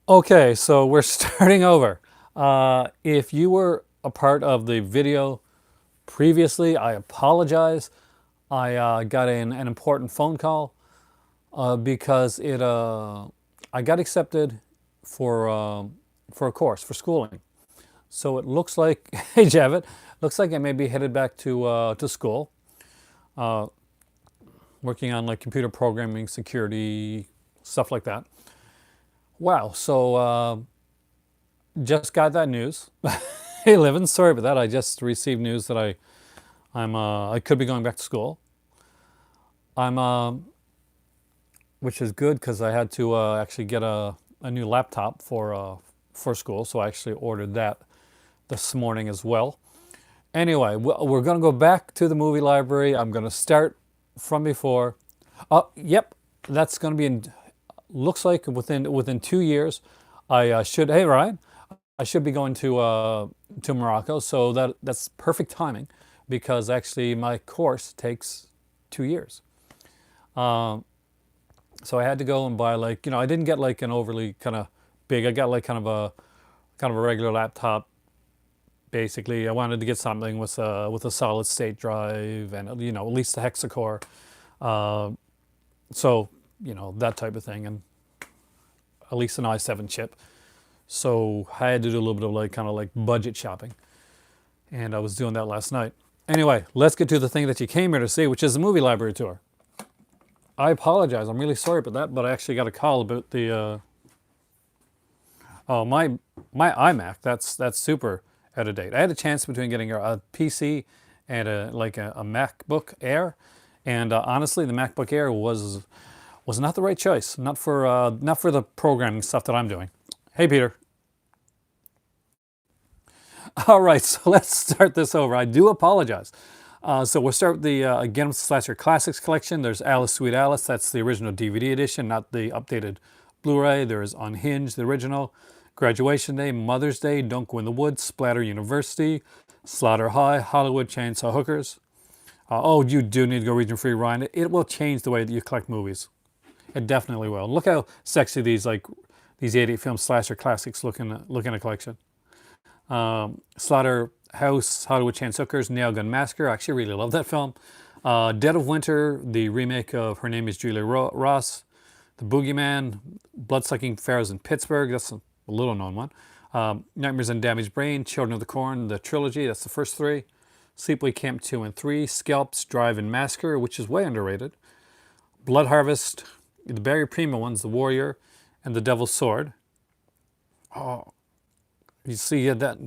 Okay, so we're starting over. If you were a part of the video previously, I apologize. I got an important phone call because I got accepted for for a course for schooling. So it looks like, hey Javid, looks like I may be headed back to school, uh, working on like computer programming, security, stuff like that. Wow. So just got that news. Hey, Livin, sorry about that. I just received news that I could be going back to school. I'm which is good because I had to actually get a new laptop for school, so I actually ordered that this morning as well. Anyway, we're gonna go back to the movie library. I'm gonna start from before. Yep, that's gonna be in. Looks like within 2 years, I should. Hey, Ryan. I should be going to Morocco, so that's perfect timing, because actually my course takes 2 years. Um, so I had to go and buy, like, I didn't get like an overly kind of big. I got like kind of a regular laptop. Basically, I wanted to get something with a solid state drive and at least a hexacore. Uh, so that type of thing, and at least an i7 chip. So I had to do a little bit of like kind of like budget shopping, and I was doing that last night. Anyway, let's get to the thing that you came here to see, which is the movie library tour. I apologize. I'm really sorry about that, but I actually got a call about the oh, my iMac. That's super out of date. I had a chance between getting a PC and a MacBook Air, and honestly, the MacBook Air was not the right choice. Not for the programming stuff that I'm doing. Hey, Peter. All right, so let's start this over. I do apologize. So we'll start with the again with the Slasher Classics collection. There's Alice Sweet Alice. That's the original DVD edition, not the updated Blu-ray. There's Unhinged, the original. Graduation Day, Mother's Day, Don't Go in the Woods, Splatter University, Slaughter High, Hollywood Chainsaw Hookers. Oh, you do need to go region free, Ryan. It will change the way that you collect movies. It definitely will. Look how sexy these 88 film slasher classics look in a collection. Slaughterhouse, Hollywood Chainsaw Hookers, Nail Gun Massacre. I actually really love that film. Dead of Winter, the remake of Her Name is Julia Ross. The Boogeyman, Bloodsucking Pharaohs in Pittsburgh. That's a little known one. Nightmares on Damaged Brain, Children of the Corn, the trilogy. That's the first three. Sleepaway Camp 2 and 3. Scalps, Drive-In Massacre, which is way underrated. Blood Harvest, the Barry Prima ones, The Warrior, and The Devil's Sword. Oh, you see that.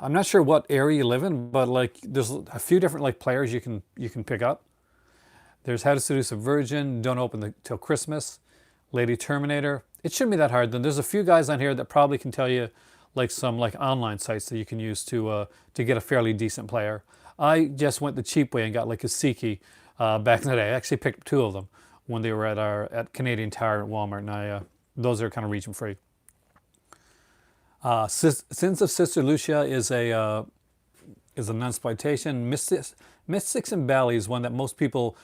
I'm not sure what area you live in, but like there's a few different like players you can pick up. There's How to Seduce a Virgin, Don't Open Till Christmas, Lady Terminator. It shouldn't be that hard. Then there's a few guys on here that probably can tell you like some like online sites that you can use to get a fairly decent player. I just went the cheap way and got like a Siki back in the day. I actually picked up two of them when they were at Canadian Tire at Walmart, and those are kind of region free. Sins of Sister Lucia is a nunsploitation. Mystics and Bally is one that most people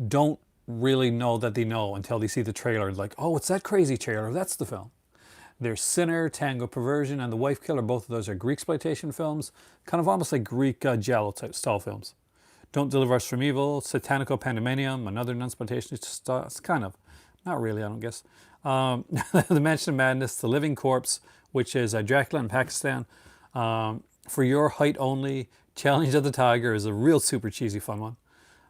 don't really know that they know until they see the trailer. Like, oh, it's that crazy trailer. That's the film. There's Sinner, Tango Perversion, and The Wife Killer. Both of those are Greek exploitation films, kind of almost like Greek giallo type style films. Don't Deliver Us from Evil, Satanico Pandemonium, another nunsploitation. It's kind of, not really, I don't guess. The Mansion of Madness, The Living Corpse, which is Dracula in Pakistan. For Your Height Only, Challenge of the Tiger is a real super cheesy fun one.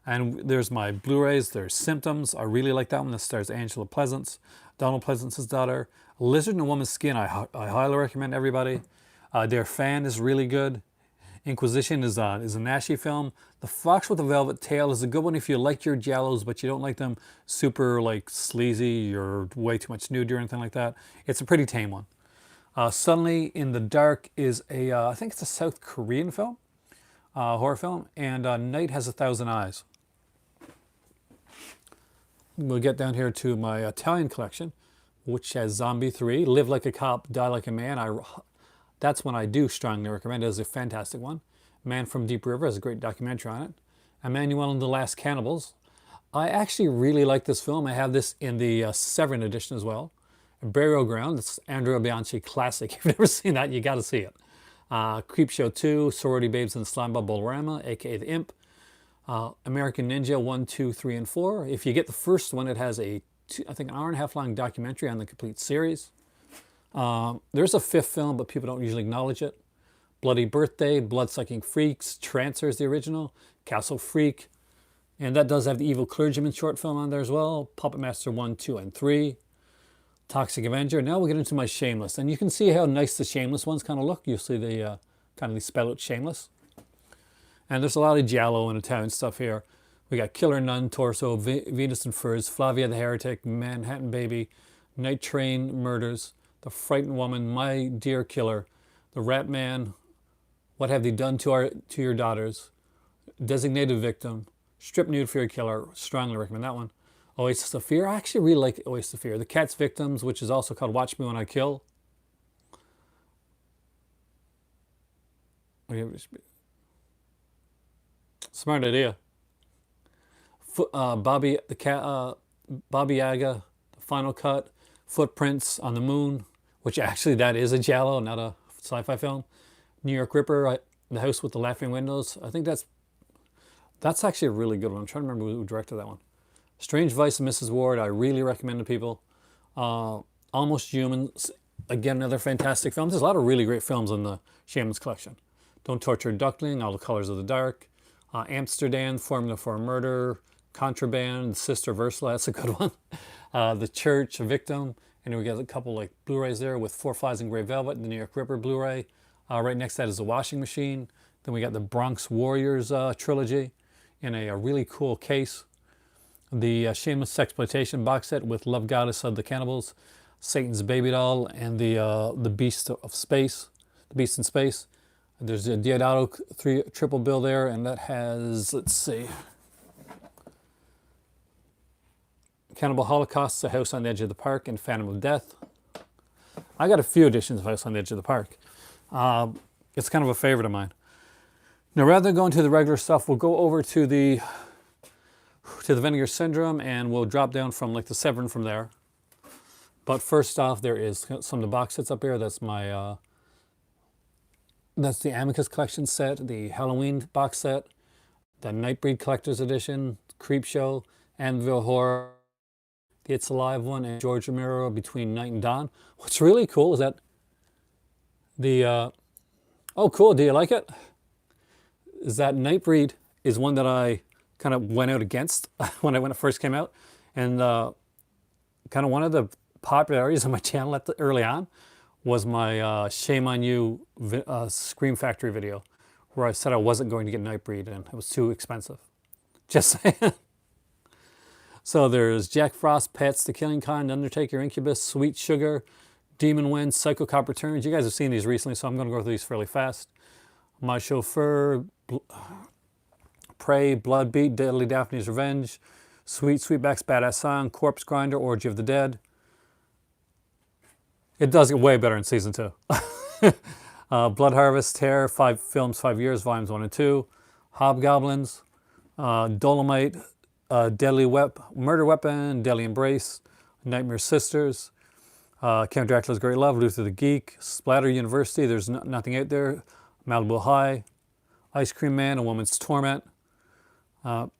And there's my Blu-rays. There's Symptoms. I really like that one. That stars Angela Pleasance, Donald Pleasance's daughter. Lizard in a Woman's Skin, I highly recommend everybody. Their Fan is really good. Inquisition is a Nashi film. The Fox with the Velvet Tail is a good one if you like your giallos, but you don't like them super like sleazy or way too much nudity or anything like that. It's a pretty tame one. Suddenly in the Dark is I think it's a South Korean film, horror film, and Night Has a Thousand Eyes. We'll get down here to my Italian collection, which has Zombie 3, Live Like a Cop, Die Like a Man. That's one I do strongly recommend. It is a fantastic one. Man from Deep River has a great documentary on it. Emmanuel and the Last Cannibals. I actually really like this film. I have this in the Severin edition as well. Burial Ground, it's Andrea Bianchi classic. If you've never seen that, you got to see it. Creepshow 2, Sorority Babes in the Slimeball Bolorama, aka The Imp. American Ninja 1, 2, 3, and 4. If you get the first one, it has I think an hour and a half long documentary on the complete series. There's a fifth film, but people don't usually acknowledge it. Bloody Birthday, Blood-Sucking Freaks, Trancers, the original, Castle Freak, and that does have the Evil Clergyman short film on there as well. Puppet Master 1, 2, and 3. Toxic Avenger. Now we'll get into my Shameless, and you can see how nice the Shameless ones kind of look. You'll see the kind of they spell out Shameless. And there's a lot of giallo and Italian stuff here. We got Killer Nun, Torso, Venus and Furs, Flavia the Heretic, Manhattan Baby, Night Train Murders, The Frightened Woman, My Dear Killer, The Rat Man, What Have They Done to Your Daughters, Designated Victim, Strip Nude for Your Killer, strongly recommend that one. Oasis of Fear, I actually really like Oasis of Fear. The Cat's Victims, which is also called Watch Me When I Kill. Smart idea. Bobby Yaga, The Final Cut, Footprints on the Moon, which actually that is a giallo, not a sci-fi film. New York Ripper, The House with the Laughing Windows. I think that's actually a really good one. I'm trying to remember who directed that one. Strange Vice of Mrs. Ward, I really recommend to people. Almost Human, again, another fantastic film. There's a lot of really great films in the Shameless collection. Don't Torture a Duckling, All the Colors of the Dark, Amsterdam, Formula for a Murder, Contraband, Sister of Ursula, that's a good one. The Church, A Victim, and we got a couple like Blu-rays there with Four Flies and Grey Velvet, the New York Ripper Blu-ray. Right next to that is The Washing Machine. Then we got the Bronx Warriors trilogy in a really cool case. The Shameless Sexploitation box set with Love Goddess of the Cannibals, Satan's Baby Doll, and the Beast of Space, the Beast in Space. There's a Diodato triple bill there, and that has, let's see, Cannibal Holocaust, The House on the Edge of the Park, and Phantom of Death. I got a few editions of House on the Edge of the Park. It's kind of a favorite of mine. Now, rather than going to the regular stuff, we'll go over to the Vinegar Syndrome, and we'll drop down from like the Severn from there. But first off, there is some of the box sets up here. That's my that's the Amicus collection set, the Halloween box set, the Nightbreed Collector's Edition, Creepshow, Anvil Horror, the It's Alive one, and George Romero, Between Night and Dawn. What's really cool is that the oh cool, do you like it? Is that Nightbreed is one that I kind of went out against when it first came out, and kind of one of the popularities of my channel early on was my Shame on You Scream Factory video, where I said I wasn't going to get Nightbreed and it was too expensive. Just saying. So there's Jack Frost, Pets, The Killing Kind, Undertaker, Incubus, Sweet Sugar, Demon Wind, Psycho Cop Returns. You guys have seen these recently, so I'm going to go through these fairly fast. My Chauffeur, Prey, Bloodbeat, Deadly Daphne's Revenge, Sweetback's Badass Song, Corpse Grinder, Orgy of the Dead. It does get way better in season 2. Blood Harvest, Terror, 5 films, 5 years, volumes 1 and 2. Hobgoblins, Dolomite, Murder Weapon, Deadly Embrace, Nightmare Sisters, Count Dracula's Great Love, Luther the Geek, Splatter University, There's Nothing Out There, Malibu High, Ice Cream Man, A Woman's Torment. Wow,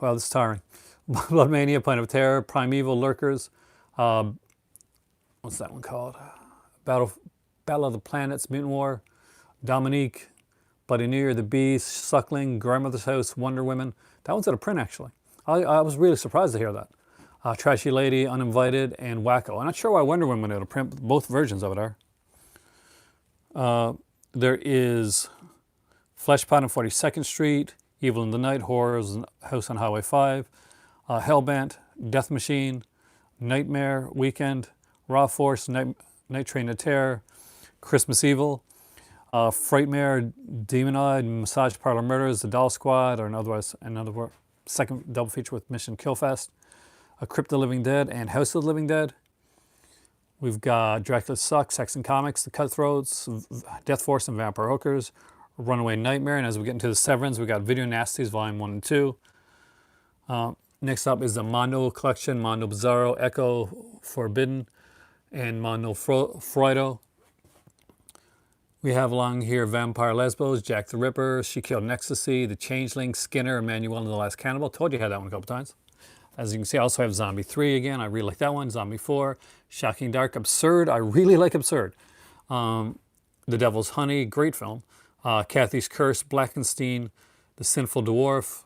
this is tiring. Blood Mania, Planet of Terror, Primeval, Lurkers. What's that one called? Battle of the Planets, Mutant War, Dominique, Bloody New Year, The Beast, Suckling, Grandmother's House, Wonder Women. That one's out of print, actually. I was really surprised to hear that. Trashy Lady, Uninvited, and Wacko. I'm not sure why Wonder Woman went out of print, but both versions of it are. There is Fleshpot on 42nd Street, Evil in the Night, Horrors, House on Highway 5, Hellbent, Death Machine, Nightmare, Weekend, Raw Force, Night Train to Terror, Christmas Evil, Frightmare, Demonoid, Massage Parlor Murders, The Doll Squad, or another second double feature with Mission Killfest, Crypt of the Living Dead, and House of the Living Dead. We've got Dracula Sucks, Sex and Comics, The Cutthroats, Death Force and Vampire Hookers, Runaway Nightmare, and as we get into the Severance, we got Video Nasties, Volume 1 and 2. Next up is the Mondo collection, Mondo Bizarro, Echo, Forbidden, and Mondo Freudo. We have along here Vampire Lesbos, Jack the Ripper, She Killed in Ecstasy, The Changeling, Skinner, Emmanuel and the Last Cannibal. Told you I had that one a couple times. As you can see, I also have Zombie 3 again. I really like that one. Zombie 4, Shocking Dark, Absurd. I really like Absurd. The Devil's Honey, great film. Kathy's Curse, Blackenstein, The Sinful Dwarf.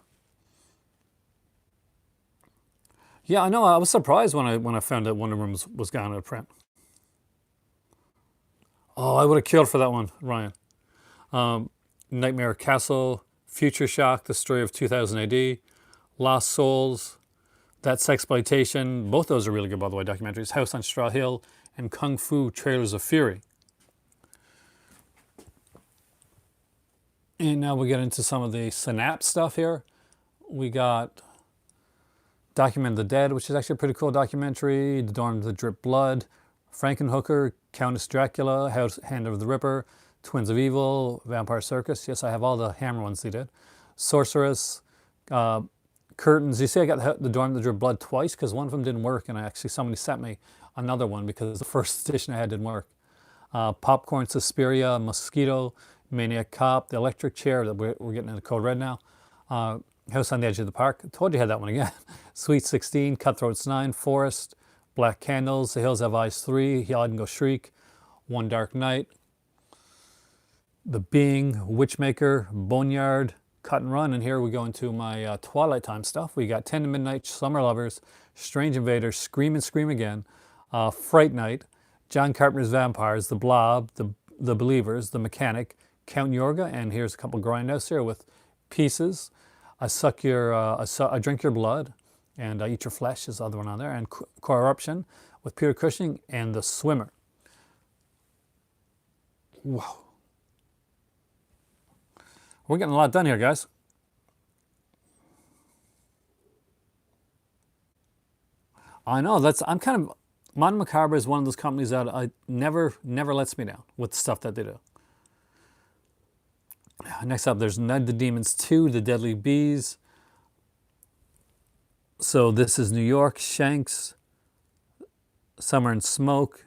Yeah, I know. I was surprised when I found out Wonder Woman was gone out of print. Oh, I would have killed for that one, Ryan. Nightmare Castle, Future Shock, The Story of 2000 AD, Lost Souls, That's Sexploitation. Both those are really good, by the way, documentaries. House on Straw Hill and Kung Fu Trailers of Fury. And now we get into some of the Synapse stuff here. We got Document of the Dead, which is actually a pretty cool documentary. The Dorm of the Drip Blood, Frankenhooker, Countess Dracula, Hand of the Ripper, Twins of Evil, Vampire Circus. Yes, I have all the Hammer ones they did. Sorceress, Curtains. You see I got the Dorm of the Drip Blood twice because one of them didn't work, and somebody sent me another one because the first edition I had didn't work. Popcorn, Suspiria, Mosquito, Maniac Cop, The Electric Chair, that we're getting into Code Red now. House on the Edge of the Park. I told you I had that one again. Sweet 16, Cutthroats 9, Forest, Black Candles, The Hills Have Eyes 3, Hide and Go Shriek, One Dark Night, The Being, Witchmaker, Boneyard, Cut and Run. And here we go into my Twilight Time stuff. We got 10 to Midnight, Summer Lovers, Strange Invaders, Scream and Scream Again, Fright Night, John Carpenter's Vampires, The Blob, The Believers, The Mechanic, Count Yorga, and here's a couple grindouts here with Pieces, I Drink Your Blood, and Eat Your Flesh is the other one on there, and Corruption with Peter Cushing, and The Swimmer. Wow. We're getting a lot done here, guys. I know, Mondo Macabre is one of those companies that I never lets me down with the stuff that they do. Next up, there's Ned the Demons 2, The Deadly Bees. So this is New York, Shanks, Summer and Smoke,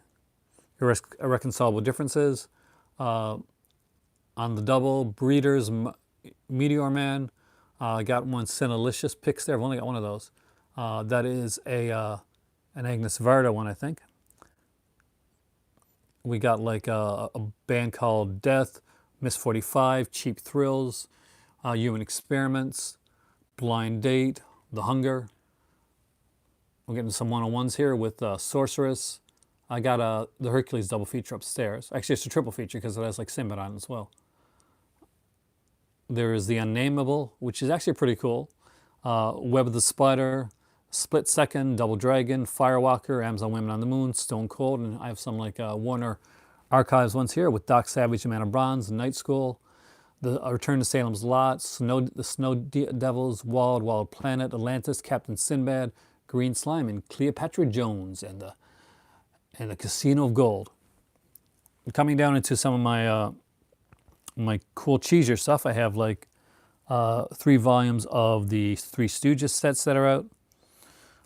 Irreconcilable Differences. On the double, Breeders, Meteor Man. I got one Cinelicious Picks there. I've only got one of those. That is an Agnes Varda one, I think. We got like a band called Death, Miss 45, Cheap Thrills, Human Experiments, Blind Date, The Hunger. We're getting some one-on-ones here with Sorceress. I got the Hercules double feature upstairs. Actually, it's a triple feature because it has like Sinbad on it as well. There is The Unnameable, which is actually pretty cool. Web of the Spider, Split Second, Double Dragon, Firewalker, Amazon Women on the Moon, Stone Cold, and I have some like Warner Archives ones here with Doc Savage, The Man of Bronze, Night School, The Return to Salem's Lot, The Snow Devils, Wild Planet, Atlantis, Captain Sinbad, Green Slime, and Cleopatra Jones, and the Casino of Gold. Coming down into some of my my cool cheesier stuff, I have like 3 volumes of the Three Stooges sets that are out.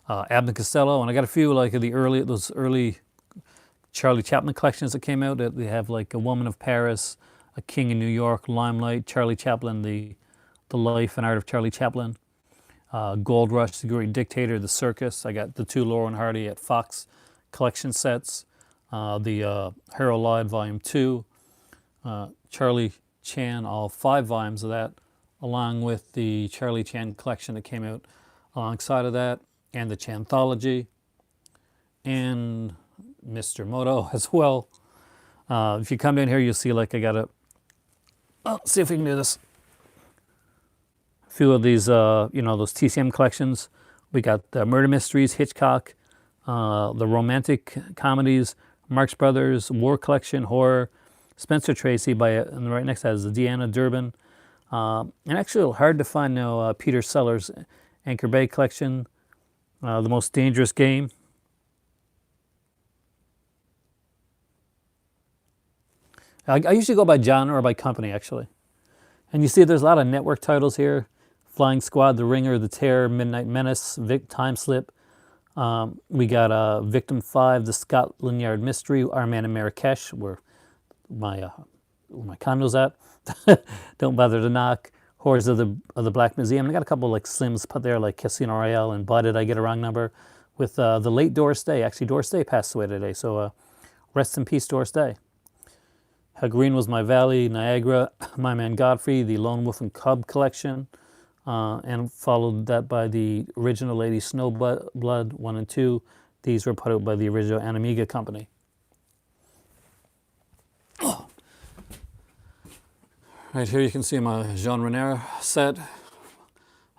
Abbott and Costello, and I got a few like those early Charlie Chaplin collections that came out. They have like A Woman of Paris, A King in New York, Limelight, Charlie Chaplin, the Life and Art of Charlie Chaplin, Gold Rush, The Great Dictator, The Circus. I got the 2 Laurel and Hardy at Fox collection sets, the Harold Lloyd Volume 2, Charlie Chan, all 5 volumes of that, along with the Charlie Chan collection that came out alongside of that, and the Chanthology, and Mr. Moto as well. If you come in here, you'll see like I got see if we can do this. A few of these, those TCM collections. We got the Murder Mysteries, Hitchcock, the Romantic Comedies, Marx Brothers, War Collection, Horror, Spencer Tracy, and right next to that is the Deanna Durbin. And actually hard to find now, Peter Sellers, Anchor Bay Collection, The Most Dangerous Game. I usually go by genre or by company, actually. And you see there's a lot of network titles here. Flying Squad, The Ringer, The Terror, Midnight Menace, Vic, Time Slip, We got Victim 5, The Scotland Yard Mystery, Our Man in Marrakesh, where my condo's at. Don't Bother to Knock, Horrors of the Black Museum. I got a couple like Slims put there, like Casino Royale and Why Did I Get a Wrong Number, with the late Doris Day. Actually, Doris Day passed away today, so rest in peace, Doris Day. How Green Was My Valley, Niagara, My Man Godfrey, the Lone Wolf and Cub collection, and followed that by the original Lady Snowblood 1 and 2. These were put out by the original Anamiga company. Right here you can see my Jean Renoir set,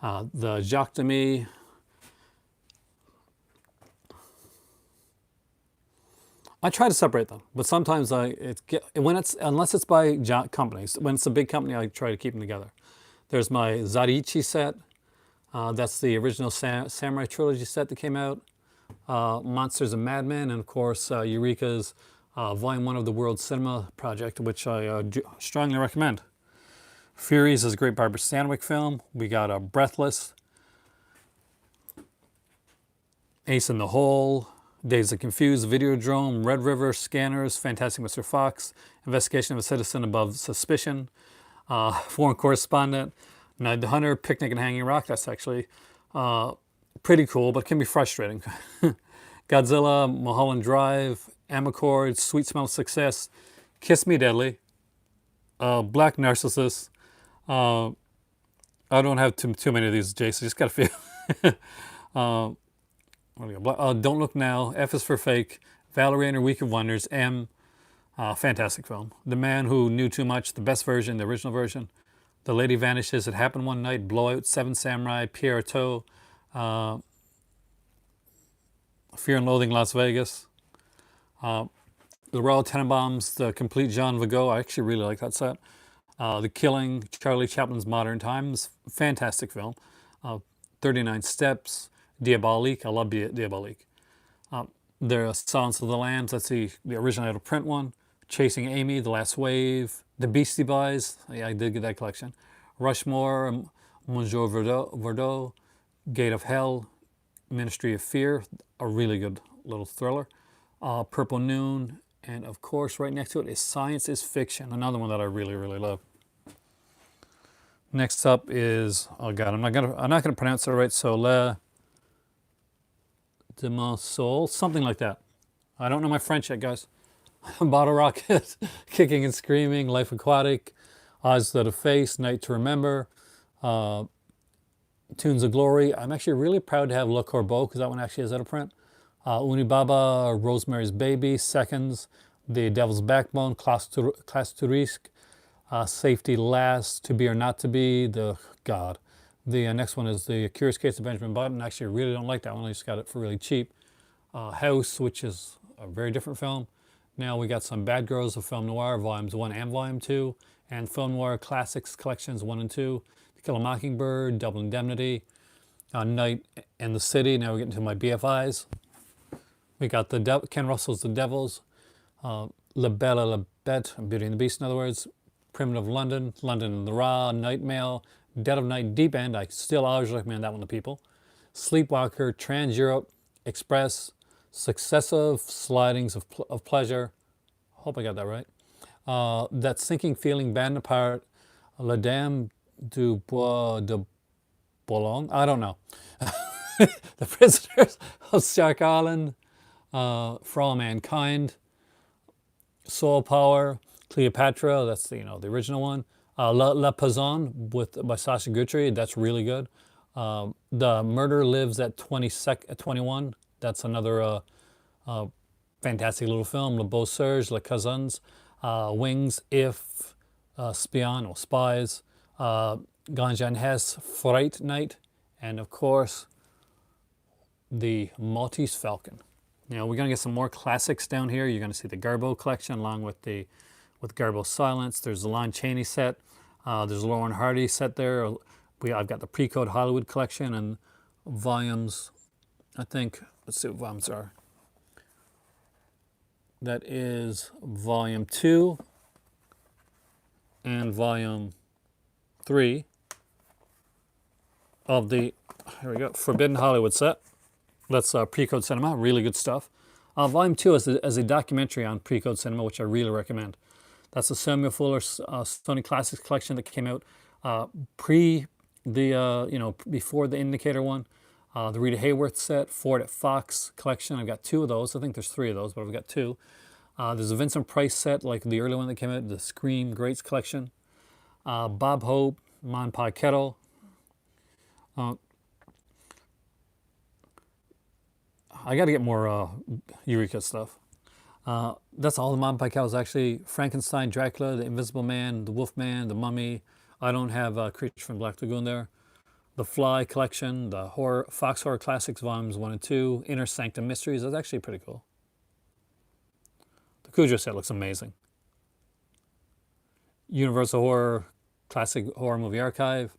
the Jacques Demy. I try to separate them, but sometimes unless it's by companies, when it's a big company, I try to keep them together. There's my Zarichi set. That's the original Samurai Trilogy set that came out. Monsters and Madmen, and of course Eureka's Volume 1 of the World Cinema Project, which I strongly recommend. Furies is a great Barbara Stanwyck film. We got Breathless, Ace in the Hole, Days of Confused, Videodrome, Red River, Scanners, Fantastic Mr. Fox, Investigation of a Citizen Above Suspicion, Foreign Correspondent, Night the Hunter, Picnic and Hanging Rock. That's actually pretty cool, but can be frustrating. Godzilla, Mulholland Drive, Amarcord, Sweet Smell of Success, Kiss Me Deadly, Black Narcissus. I don't have too many of these, Jason. Just got a few. Don't Look Now, F is for Fake, Valerie and Her Week of Wonders, M, fantastic film. The Man Who Knew Too Much, the best version, the original version. The Lady Vanishes, It Happened One Night, Blowout, Seven Samurai, Pierre Artaud, Fear and Loathing Las Vegas, The Royal Tenenbaums, The Complete Jean Vigo. I actually really like that set. The Killing, Charlie Chaplin's Modern Times, fantastic film. 39 Steps, Diabolique, I love Diabolique. The Silence of the Lambs, that's the original out of print one. Chasing Amy, The Last Wave, The Beastie Boys, yeah, I did get that collection. Rushmore, Monsieur Verdot, Gate of Hell, Ministry of Fear, a really good little thriller. Purple Noon, and of course right next to it is Science is Fiction, another one that I really, really love. Next up is, oh god, I'm not gonna pronounce it right, so Le de mon soul, something like that. I don't know my French yet, guys. Bottle Rocket, Kicking and Screaming, Life Aquatic, Eyes That Have Face, Night to Remember, Tunes of Glory. I'm actually really proud to have Le Corbeau, because that one actually is out of print. Unibaba, Rosemary's Baby, Seconds, The Devil's Backbone, Classe to Risque, Safety Last, To Be or Not to Be, The next one is The Curious Case of Benjamin Button. Actually, I really don't like that one. I just got it for really cheap. House, which is a very different film. Now we got some Bad Girls of Film Noir, Volumes 1 and Volume 2, and Film Noir Classics Collections 1 and 2, To Kill a Mockingbird, Double Indemnity, Night and the City. Now we're getting to my BFIs. We got Ken Russell's The Devils, La Belle et la Bête, Beauty and the Beast in other words, Primitive London, London and the Raw, Night Mail, Dead of Night, Deep End. I still always recommend that one to people. Sleepwalker, Trans Europe, Express, Successive Slidings of Pleasure. Hope I got that right. That Sinking Feeling, Band Apart, La Dame du Bois de Boulogne. I don't know. The Prisoners of Shark Island, For All Mankind, Soul Power, Cleopatra. That's the original one. La Paysanne by Sacha Guitry. That's really good. The Murder Lives at 21. That's another fantastic little film. Le Beau Serge, Les Cousins, Wings, If, Spion or Spies, Ganja and Hess, Fright Night, and of course the Maltese Falcon. We're going to get some more classics down here. You're going to see the Garbo collection along with Garbo Silence. There's the Lon Chaney set. There's a Lauren Hardy set there. I've got the Pre-Code Hollywood collection and volumes, I think, let's see what volumes are. That is volume 2 and volume 3 of the, here we go, Forbidden Hollywood set. That's Pre-Code Cinema, really good stuff. Volume 2 is a documentary on Pre-Code Cinema, which I really recommend. That's the Samuel Fuller Sony Classics collection that came out pre the, before the Indicator one. The Rita Hayworth set, Ford at Fox collection. I've got two of those. I think there's three of those, but I've got two. There's a Vincent Price set, like the early one that came out, the Scream Greats collection. Bob Hope, Mon Pa Kettle. I got to get more Eureka stuff. That's all the Mon Pa Kettles actually. Frankenstein, Dracula, The Invisible Man, The Wolf Man, The Mummy. I don't have Creature from Black Lagoon there. The Fly collection, the Fox Horror Classics volumes 1 and 2, Inner Sanctum Mysteries. That's actually pretty cool. The Cujo set looks amazing. Universal Horror Classic Horror Movie Archive.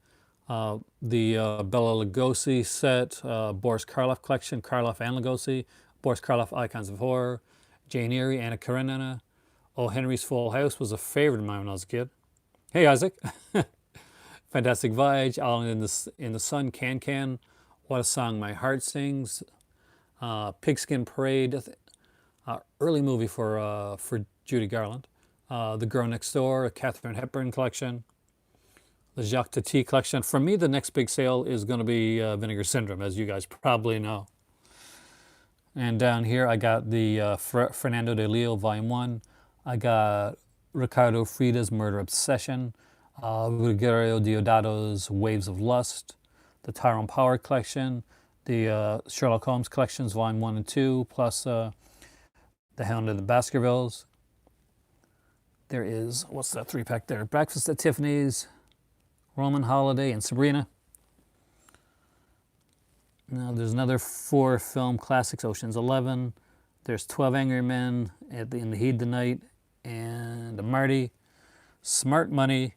The Bela Lugosi set, Boris Karloff collection, Karloff and Lugosi. Boris Karloff Icons of Horror. Jane Eyre, Anna Karenina. O. Henry's Full House was a favorite of mine when I was a kid. Hey, Isaac. Fantastic Voyage, All in the Sun, Can. What a Song My Heart Sings. Pigskin Parade, early movie for Judy Garland. The Girl Next Door, a Katharine Hepburn collection. The Jacques Tati collection. For me, the next big sale is going to be Vinegar Syndrome, as you guys probably know. And down here, I got the Fernando de Leo Volume 1. I got Ricardo Frida's Murder Obsession. Ruggiero Diodato's Waves of Lust. The Tyrone Power collection. The Sherlock Holmes collections, Volume 1 and 2, plus The Hound of the Baskervilles. There is, what's that 3-pack there? Breakfast at Tiffany's, Roman Holiday, and Sabrina. Now there's another 4 film classics, Ocean's 11. There's 12 Angry Men, In the Heat of the Night, and Marty. Smart Money,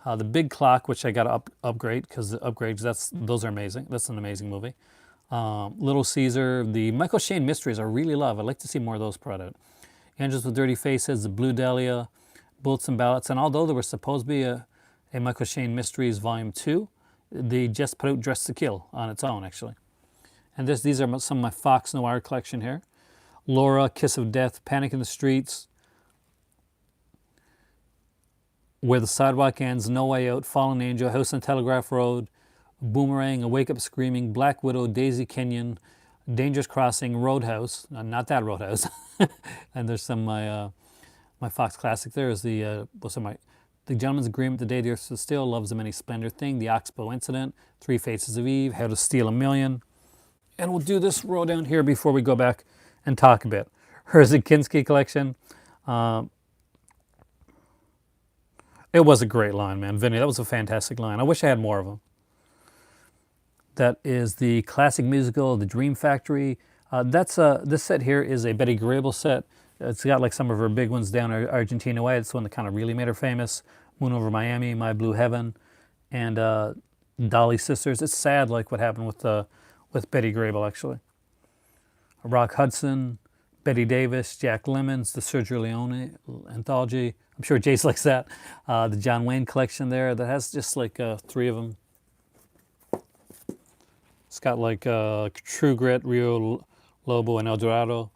The Big Clock, which I got to upgrade because those are amazing. That's an amazing movie. Little Caesar, the Michael Shayne mysteries I really love. I'd like to see more of those brought out. Angels with Dirty Faces, The Blue Dahlia, Bullets and Ballots, and although there was supposed to be a Michael Shayne Mysteries Volume 2, they just put out Dress to Kill on its own, actually. And these are some of my Fox Noir collection here. Laura, Kiss of Death, Panic in the Streets, Where the Sidewalk Ends, No Way Out, Fallen Angel, House on Telegraph Road, Boomerang, A Wake Up Screaming, Black Widow, Daisy Kenyon, Dangerous Crossing, Roadhouse, not that Roadhouse. And there's some my Fox classic. There is the Gentleman's Agreement, The Day the Earth Stood Still, Love's a Many Splendor Thing, The Oxbow Incident, Three Faces of Eve, How to Steal a Million. And we'll do this row down here before we go back and talk a bit. Herzekinski collection. It was a great line, man. Vinny, that was a fantastic line. I wish I had more of them. That is the classic musical, The Dream Factory. This set here is a Betty Grable set. It's got like some of her big ones down Argentina way. It's the one that kind of really made her famous. Moon Over Miami, My Blue Heaven, and Dolly Sisters. It's sad, like what happened with Betty Grable, actually. Rock Hudson, Betty Davis, Jack Lemmons, the Sergio Leone anthology. I'm sure Jace likes that. The John Wayne collection there that has just like 3 of them. It's got like True Grit, Rio Lobo, and El Dorado.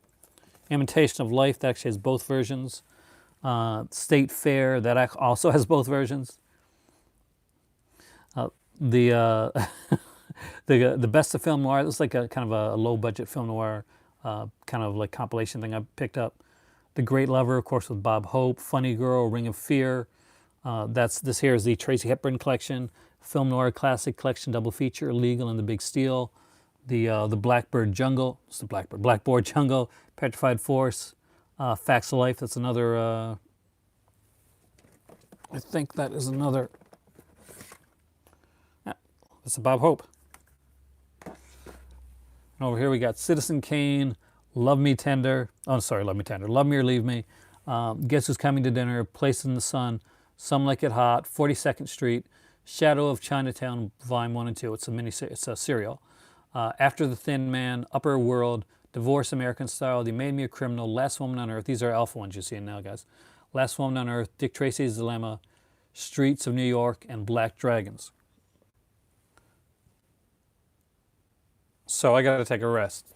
Imitation of Life, that actually has both versions. State Fair, that also has both versions. The Best of Film Noir, this is like a kind of a low budget film noir kind of like compilation thing I picked up. The Great Lover, of course, with Bob Hope. Funny Girl, Ring of Fear. This here is the Tracy Hepburn collection. Film Noir Classic Collection double feature, Legal and the Big Steal. The Blackboard Jungle, it's the Blackboard Jungle, Petrified Force, Facts of Life. That's another. I think that is another. Yeah, that's a Bob Hope. And over here we got Citizen Kane, Love Me Tender. Oh, sorry, Love Me Tender. Love Me or Leave Me. Guess Who's Coming to Dinner, Place in the Sun, Some Like It Hot, 42nd Street, Shadow of Chinatown, Volume 1 and 2. It's a serial. After the Thin Man, Upper World, Divorce American Style, They Made Me a Criminal, Last Woman on Earth. These are alpha ones you're seeing now, guys. Last Woman on Earth, Dick Tracy's Dilemma, Streets of New York, and Black Dragons. So I got to take a rest.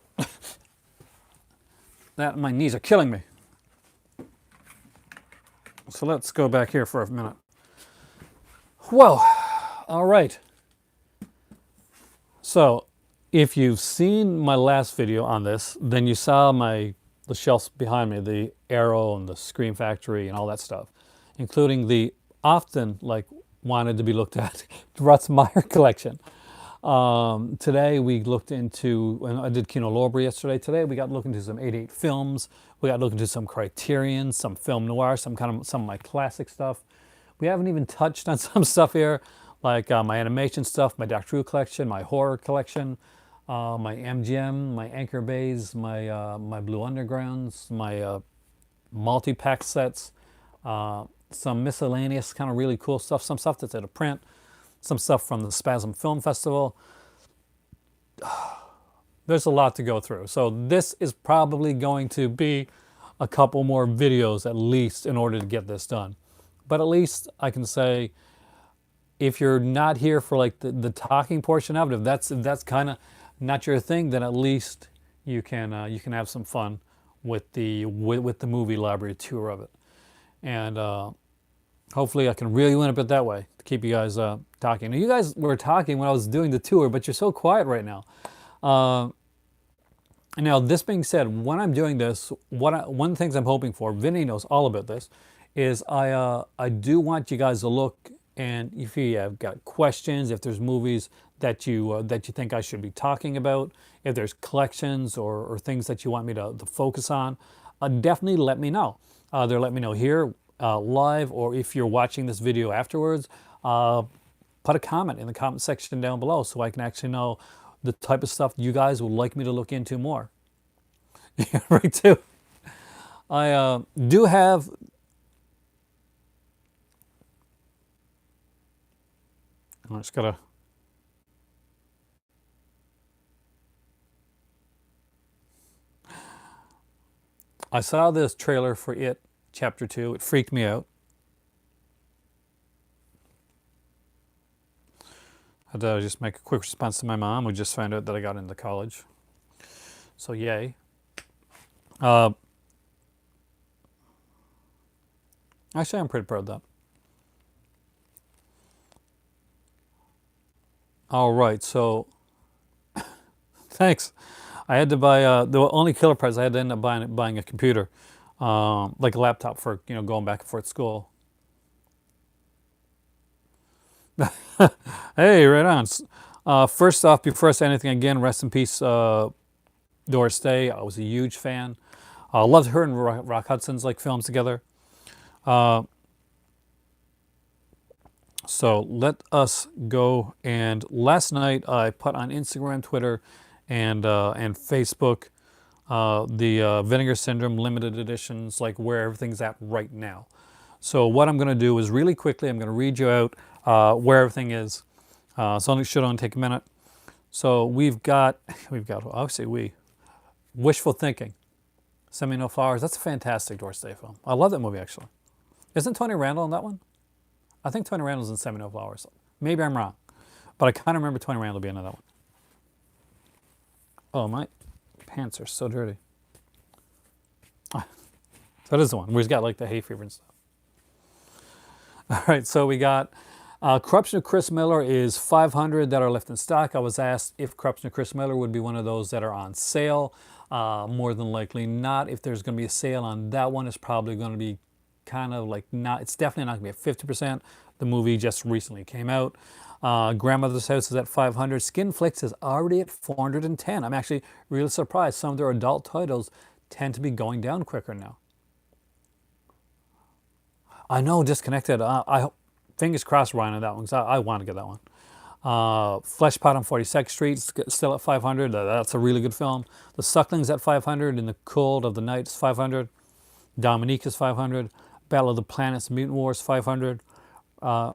My knees are killing me. So let's go back here for a minute. Whoa, all right. So if you've seen my last video on this, then you saw the shelves behind me, the Arrow and the Scream Factory and all that stuff, including the often wanted to be looked at Russ Meyer collection. Today we looked into, and I did Kino Lorber yesterday. Today we got to look into some 88 films. We got to look into some Criterion, some film noir, some of my classic stuff. We haven't even touched on some stuff here, like my animation stuff, my Doctor Who collection, my horror collection, my MGM, my Anchor Bays, my Blue Undergrounds, my multi-pack sets, some miscellaneous kind of really cool stuff, some stuff that's out of print, some stuff from the Spasm Film Festival. There's a lot to go through. So this is probably going to be a couple more videos at least in order to get this done. But at least I can say, if you're not here for like the talking portion of it, if that's kind of not your thing, then at least you can have some fun with the movie library tour of it. And hopefully I can really win a bit that way to keep you guys talking. Now, you guys were talking when I was doing the tour, but you're so quiet right now. Now, this being said, when I'm doing this, one of the things I'm hoping for, Vinny knows all about this, is I do want you guys to look, and if you have got questions, if there's movies that you think I should be talking about, if there's collections or things that you want me to focus on, definitely let me know. Either let me know here live, or if you're watching this video afterwards, put a comment in the comment section down below so I can actually know the type of stuff you guys would like me to look into more. Yeah, right too. I do have... I just gotta... I saw this trailer for It Chapter 2. It freaked me out. I had to just make a quick response to my mom, who just found out that I got into college. So yay. Actually, I'm pretty proud of that. All right, so thanks. I had to buy the only killer prize. I had to end up buying a computer, like a laptop for going back and forth to school. Hey, right on. First off, before I say anything again, rest in peace, Doris Day. I was a huge fan. Loved her and Rock Hudson's films together. So let us go. And last night I put on Instagram, Twitter, and Facebook the Vinegar Syndrome limited editions, like where everything's at right now. So what I'm going to do is really quickly, I'm going to read you out where everything is. So it should only take a minute. So we've got obviously Wishful Thinking, Send Me No Flowers. That's a fantastic Doris Day film. I love that movie actually. Isn't Tony Randall in that one? I think Tony Randall's in Send Me No Flowers. Maybe I'm wrong, but I kind of remember Tony Randall being in that one. Oh, my pants are so dirty. That is the one where he's got like the hay fever and stuff. All right, so we got Corruption of Chris Miller is 500 that are left in stock. I was asked if Corruption of Chris Miller would be one of those that are on sale. More than likely not. If there's going to be a sale on that one, it's probably going to be kind of like not, it's definitely not going to be at 50%. The movie just recently came out. Grandmother's House is at 500. Skinflix is already at 410. I'm actually really surprised. Some of their adult titles tend to be going down quicker now. I know, Disconnected. I fingers crossed, Ryan, on that one, because I want to get that one. Fleshpot on 42nd Street, still at 500. That's a really good film. The Sucklings at 500. In the Cold of the Night is 500. Dominique is 500. Battle of the Planets, Mutant Wars, 500. Only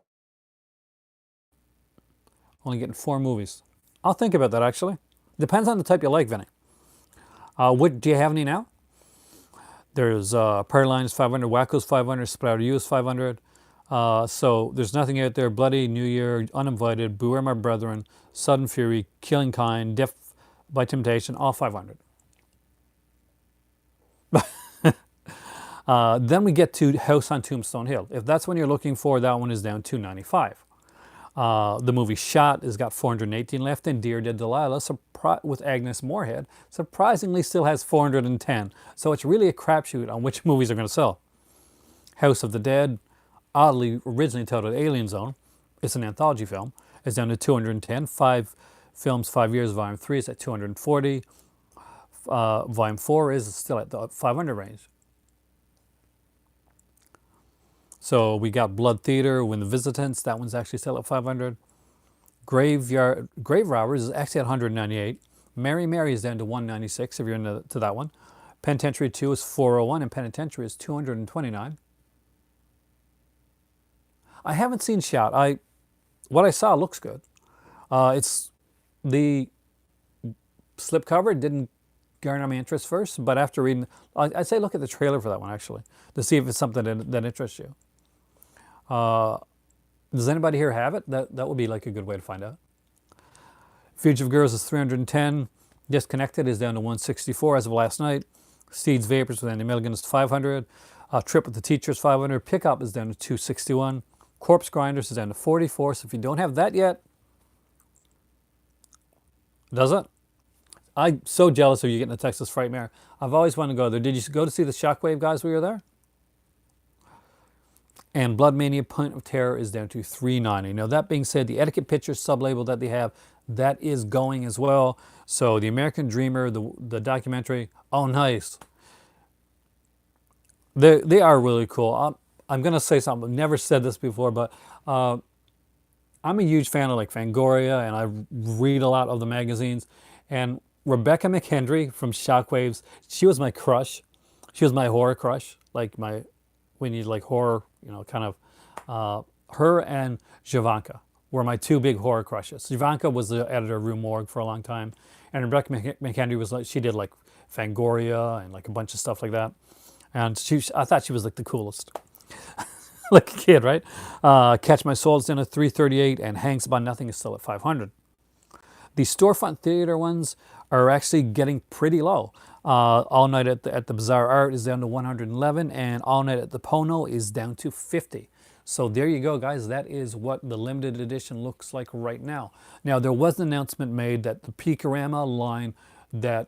getting 4 movies. I'll think about that, actually. Depends on the type you like, Vinny. Do you have any now? There's Prairie Line is 500. Wacko's 500. Splatter U is 500. So there's nothing out there. Bloody New Year, Uninvited, Beware My Brethren, Sudden Fury, Killing Kind, by Temptation, all 500. Then we get to House on Tombstone Hill. If that's what you're looking for, that one is down 295. The movie Shot has got 418 left, and Dear Dead Delilah with Agnes Moorehead surprisingly still has 410. So it's really a crapshoot on which movies are going to sell. House of the Dead, oddly originally titled Alien Zone, it's an anthology film, is down to 210. 5 films, 5 years. Volume 3 is at 240. Volume 4 is still at the 500 range. So we got Blood Theater, When the Visitants, that one's actually still at 500. Grave Robbers is actually at 198. Mary Mary is down to 196 if you're into that one. Penitentiary 2 is 401 and Penitentiary is 229. I haven't seen Shout. What I saw looks good. It's the slipcover didn't garner my interest first, but after reading, I'd say look at the trailer for that one actually to see if it's something that interests you. Does anybody here have it? That would be like a good way to find out. Fugitive Girls is 310. Disconnected is down to 164 as of last night. Seeds Vapors with Andy Milligan is 500. Trip with the Teacher is 500. Pickup is down to 261. Corpse Grinders is down to 44. So if you don't have that yet, does it? I'm so jealous of you getting a Texas Frightmare. I've always wanted to go there. Did you go to see the Shockwave guys when you were there? And Blood Mania Point of Terror is down to 390. Now that being said, the Etiquette Pictures sub-label that they have, that is going as well. So the American Dreamer, the documentary, oh nice. They are really cool. I'm going to say something, I've never said this before, but I'm a huge fan of like Fangoria, and I read a lot of the magazines. And Rebecca McHenry from Shockwaves, she was my crush. She was my horror crush, like when you like horror, kind of, her and Javanka were my two big horror crushes. Javanka was the editor of Rue Morgue for a long time, and Rebecca McHenry was like, she did like Fangoria and like a bunch of stuff like that. And I thought she was like the coolest. Like a kid, right? Catch My Soul is in at 338, and Hangs About Nothing is still at 500. The storefront theater ones are actually getting pretty low. All Night at the Bizarre Art is down to 111, and All Night at the Pono is down to 50. So there you go, guys. That is what the limited edition looks like right now. Now, there was an announcement made that the Peakorama line that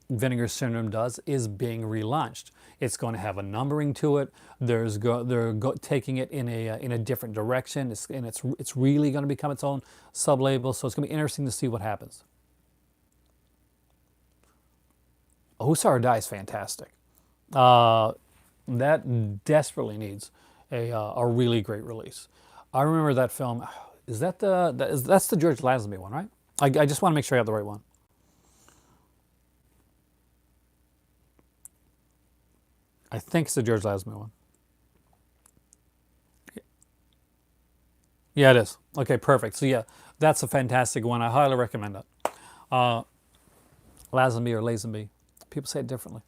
Vinegar Syndrome does is being relaunched. It's going to have a numbering to it. They're taking it in a different direction. It's really going to become its own sub-label. So it's going to be interesting to see what happens. Who Saw Her Die is fantastic. That desperately needs a really great release. I remember that film. Is that that's the George Lazenby one, right? I just want to make sure I got the right one. I think it's the George Lazenby one. Yeah, it is. Okay, perfect. So yeah, that's a fantastic one. I highly recommend it. Lazenby or Lazenby. People say it differently.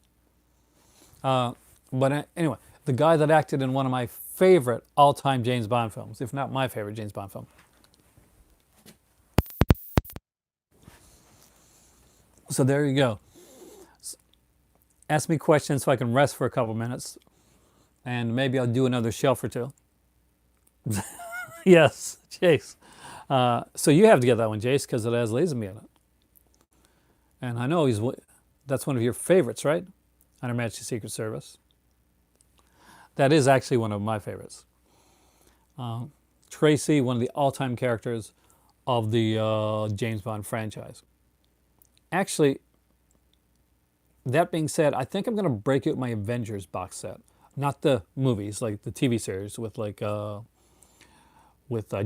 But anyway, the guy that acted in one of my favorite all-time James Bond films, if not my favorite James Bond film. So there you go. Ask me questions so I can rest for a couple minutes, and maybe I'll do another shelf or two. Yes, Jace. So you have to get that one, Jace, because it has Lazenby in it. And I know that's one of your favorites, right? On Her Majesty's Secret Service. That is actually one of my favorites. Tracy, one of the all-time characters of the James Bond franchise. Actually, that being said, I think I'm going to break out my Avengers box set. Not the movies, like the TV series with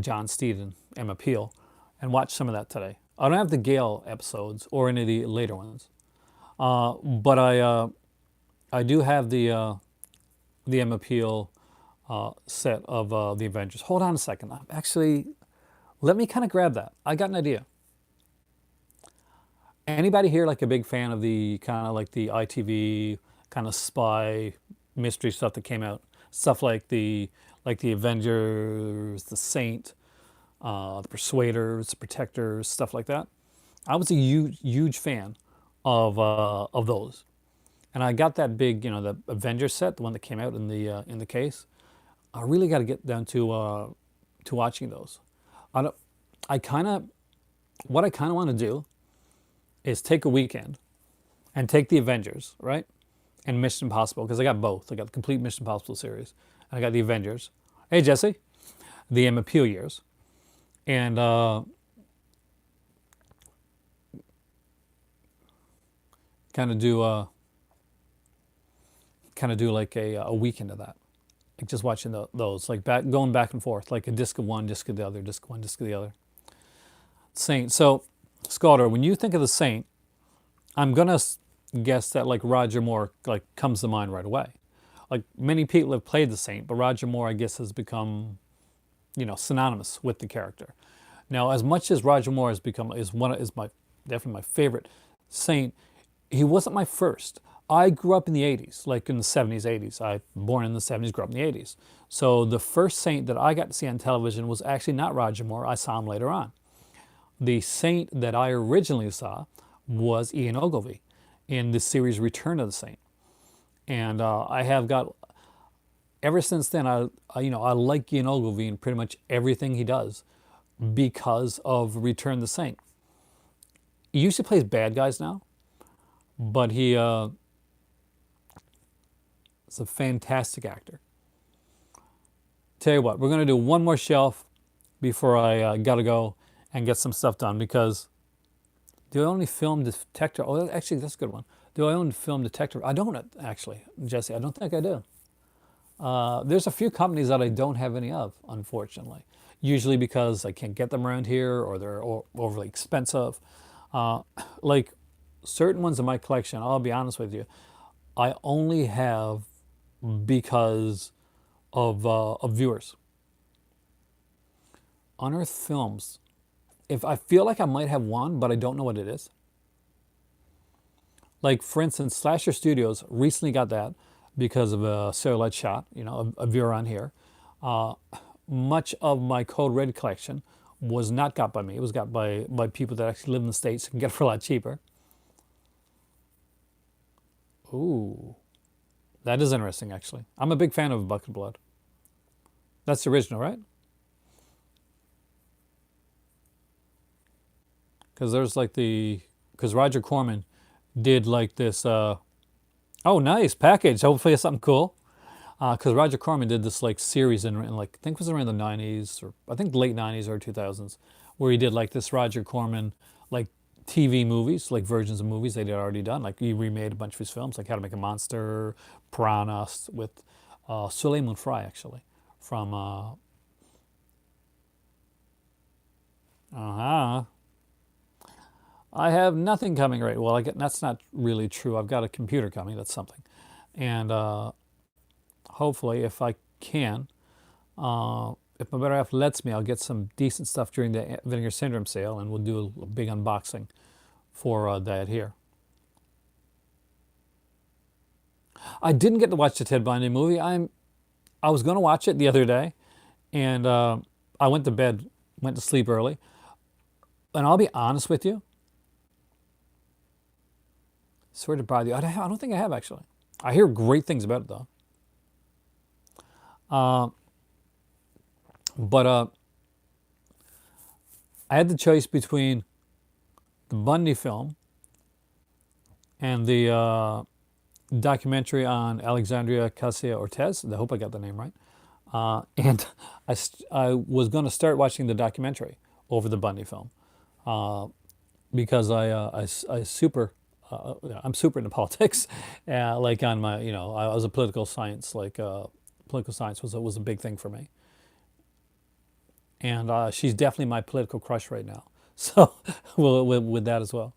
John Steed and Emma Peel, and watch some of that today. I don't have the Gale episodes or any of the later ones, but I do have the Emma Peel set of the Avengers. Hold on a second. Actually, let me kind of grab that. I got an idea. Anybody here like a big fan of the kind of like the ITV kind of spy mystery stuff that came out? Stuff like the Avengers, the Saint, the Persuaders, the Protectors, stuff like that. I was a huge fan of those, and I got that big, the Avengers set, the one that came out in the case. I really got to get down to watching those. I don't, I kind of what I kind of want to do is take a weekend and take the Avengers, right, and Mission Impossible, because I got both. I got the complete Mission Impossible series, and I got the Avengers. Hey Jesse, the Emma Peel years, and kind of do like a weekend of that, like just watching those, like going back and forth, like a disc of one, disc of the other, disc of one, disc of the other. Saint. So, Scotto, when you think of the Saint, I'm gonna guess that like Roger Moore like comes to mind right away. Like many people have played the Saint, but Roger Moore, I guess, has become, synonymous with the character. Now, as much as Roger Moore has become is my definitely my favorite Saint, he wasn't my first. I grew up in the 80s, like in the 70s, 80s. I born in the 70s, grew up in the 80s. So the first Saint that I got to see on television was actually not Roger Moore. I saw him later on. The Saint that I originally saw was Ian Ogilvy in the series Return of the Saint. And I have got, ever since then, I like Ian Ogilvy in pretty much everything he does because of Return of the Saint. He usually plays bad guys now, but he is a fantastic actor. Tell you what, we're going to do one more shelf before I got to go and get some stuff done, because do I only film detector? Oh, actually, that's a good one. Do I own film detector? I don't actually, Jesse. I don't think I do. There's a few companies that I don't have any of, unfortunately. Usually because I can't get them around here, or they're overly expensive. Like certain ones in my collection, I'll be honest with you, I only have because of viewers. Unearthed Films. If I feel like I might have one, but I don't know what it is. Like, for instance, Slasher Studios recently got that because of a celluloid shot, a viewer on here. Much of my Code Red collection was not got by me. It was got by people that actually live in the States and get it for a lot cheaper. Ooh, that is interesting, actually. I'm a big fan of Bucket of Blood. That's the original, right? Because there's like because Roger Corman did like this, oh nice, package, hopefully it's something cool. Because Roger Corman did this like series in like, I think it was around the 90s, or I think late 90s or 2000s, where he did like this Roger Corman like TV movies, like versions of movies they'd already done. Like he remade a bunch of his films, like How to Make a Monster, Piranhas, with Suleiman Fry, actually, from I have nothing coming right. Well, that's not really true. I've got a computer coming. That's something. And hopefully, if I can, if my better half lets me, I'll get some decent stuff during the Vinegar Syndrome sale, and we'll do a big unboxing for that here. I didn't get to watch the Ted Bundy movie. I was going to watch it the other day, and I went to sleep early. And I'll be honest with you. Swear to bother you. I don't think I have, actually. I hear great things about it, though. But I had the choice between the Bundy film and the documentary on Alexandria Ocasio-Cortez. I hope I got the name right. And I was going to start watching the documentary over the Bundy film because I'm super into politics. Like on my, I was a political science, political science was a big thing for me. And she's definitely my political crush right now. So with that as well.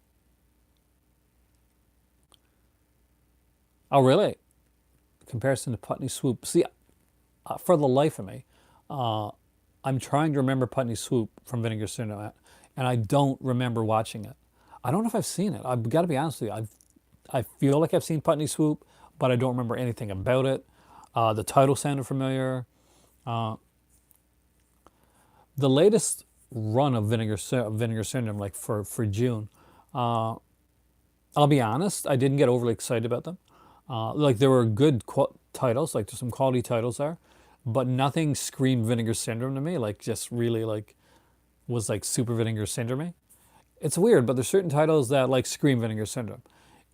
Oh, really? Comparison to Putney Swoop. See, for the life of me, I'm trying to remember Putney Swoop from Vinegar Syndrome, and I don't remember watching it. I don't know if I've seen it. I've got to be honest with you. I feel like I've seen Putney Swoop, but I don't remember anything about it. The title sounded familiar. The latest run of Vinegar Syndrome, like for June. I'll be honest, I didn't get overly excited about them. Like there were good titles, like there's some quality titles there, but nothing screamed Vinegar Syndrome to me. Like just really like was like super Vinegar Syndrome. It's weird, but there's certain titles that like scream Vinegar Syndrome.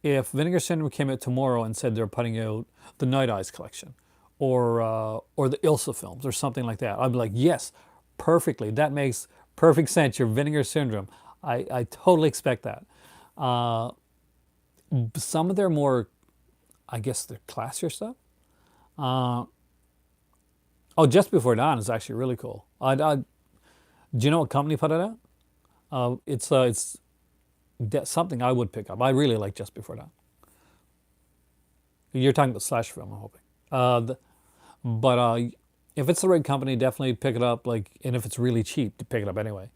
If Vinegar Syndrome came out tomorrow and said they're putting out the Night Eyes collection, or the Ilsa films or something like that, I'd be like, yes, perfectly. That makes perfect sense. Your Vinegar Syndrome. I totally expect that. Some of their more, I guess, their classier stuff. Oh, Just Before Dawn is actually really cool. Do you know what company put it out? It's something I would pick up. I really like Just Before Dawn. You're talking about slash film, I'm hoping. But if it's the right company, definitely pick it up. Like, and if it's really cheap, to pick it up anyway.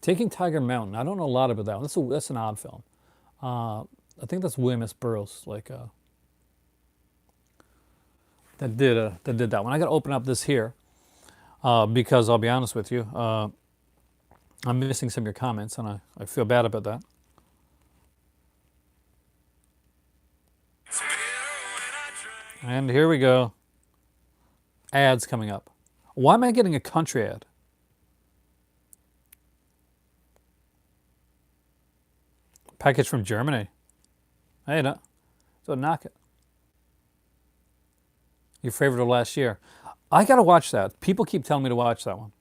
Taking Tiger Mountain. I don't know a lot about that one. That's an odd film. I think that's William S. Burroughs, like that did that one. I got to open up this here because I'll be honest with you, I'm missing some of your comments, and I feel bad about that. And here we go. Ads coming up. Why am I getting a country ad? Package from Germany. Hey, no. So knock it. Your favorite of last year. I got to watch that. People keep telling me to watch that one.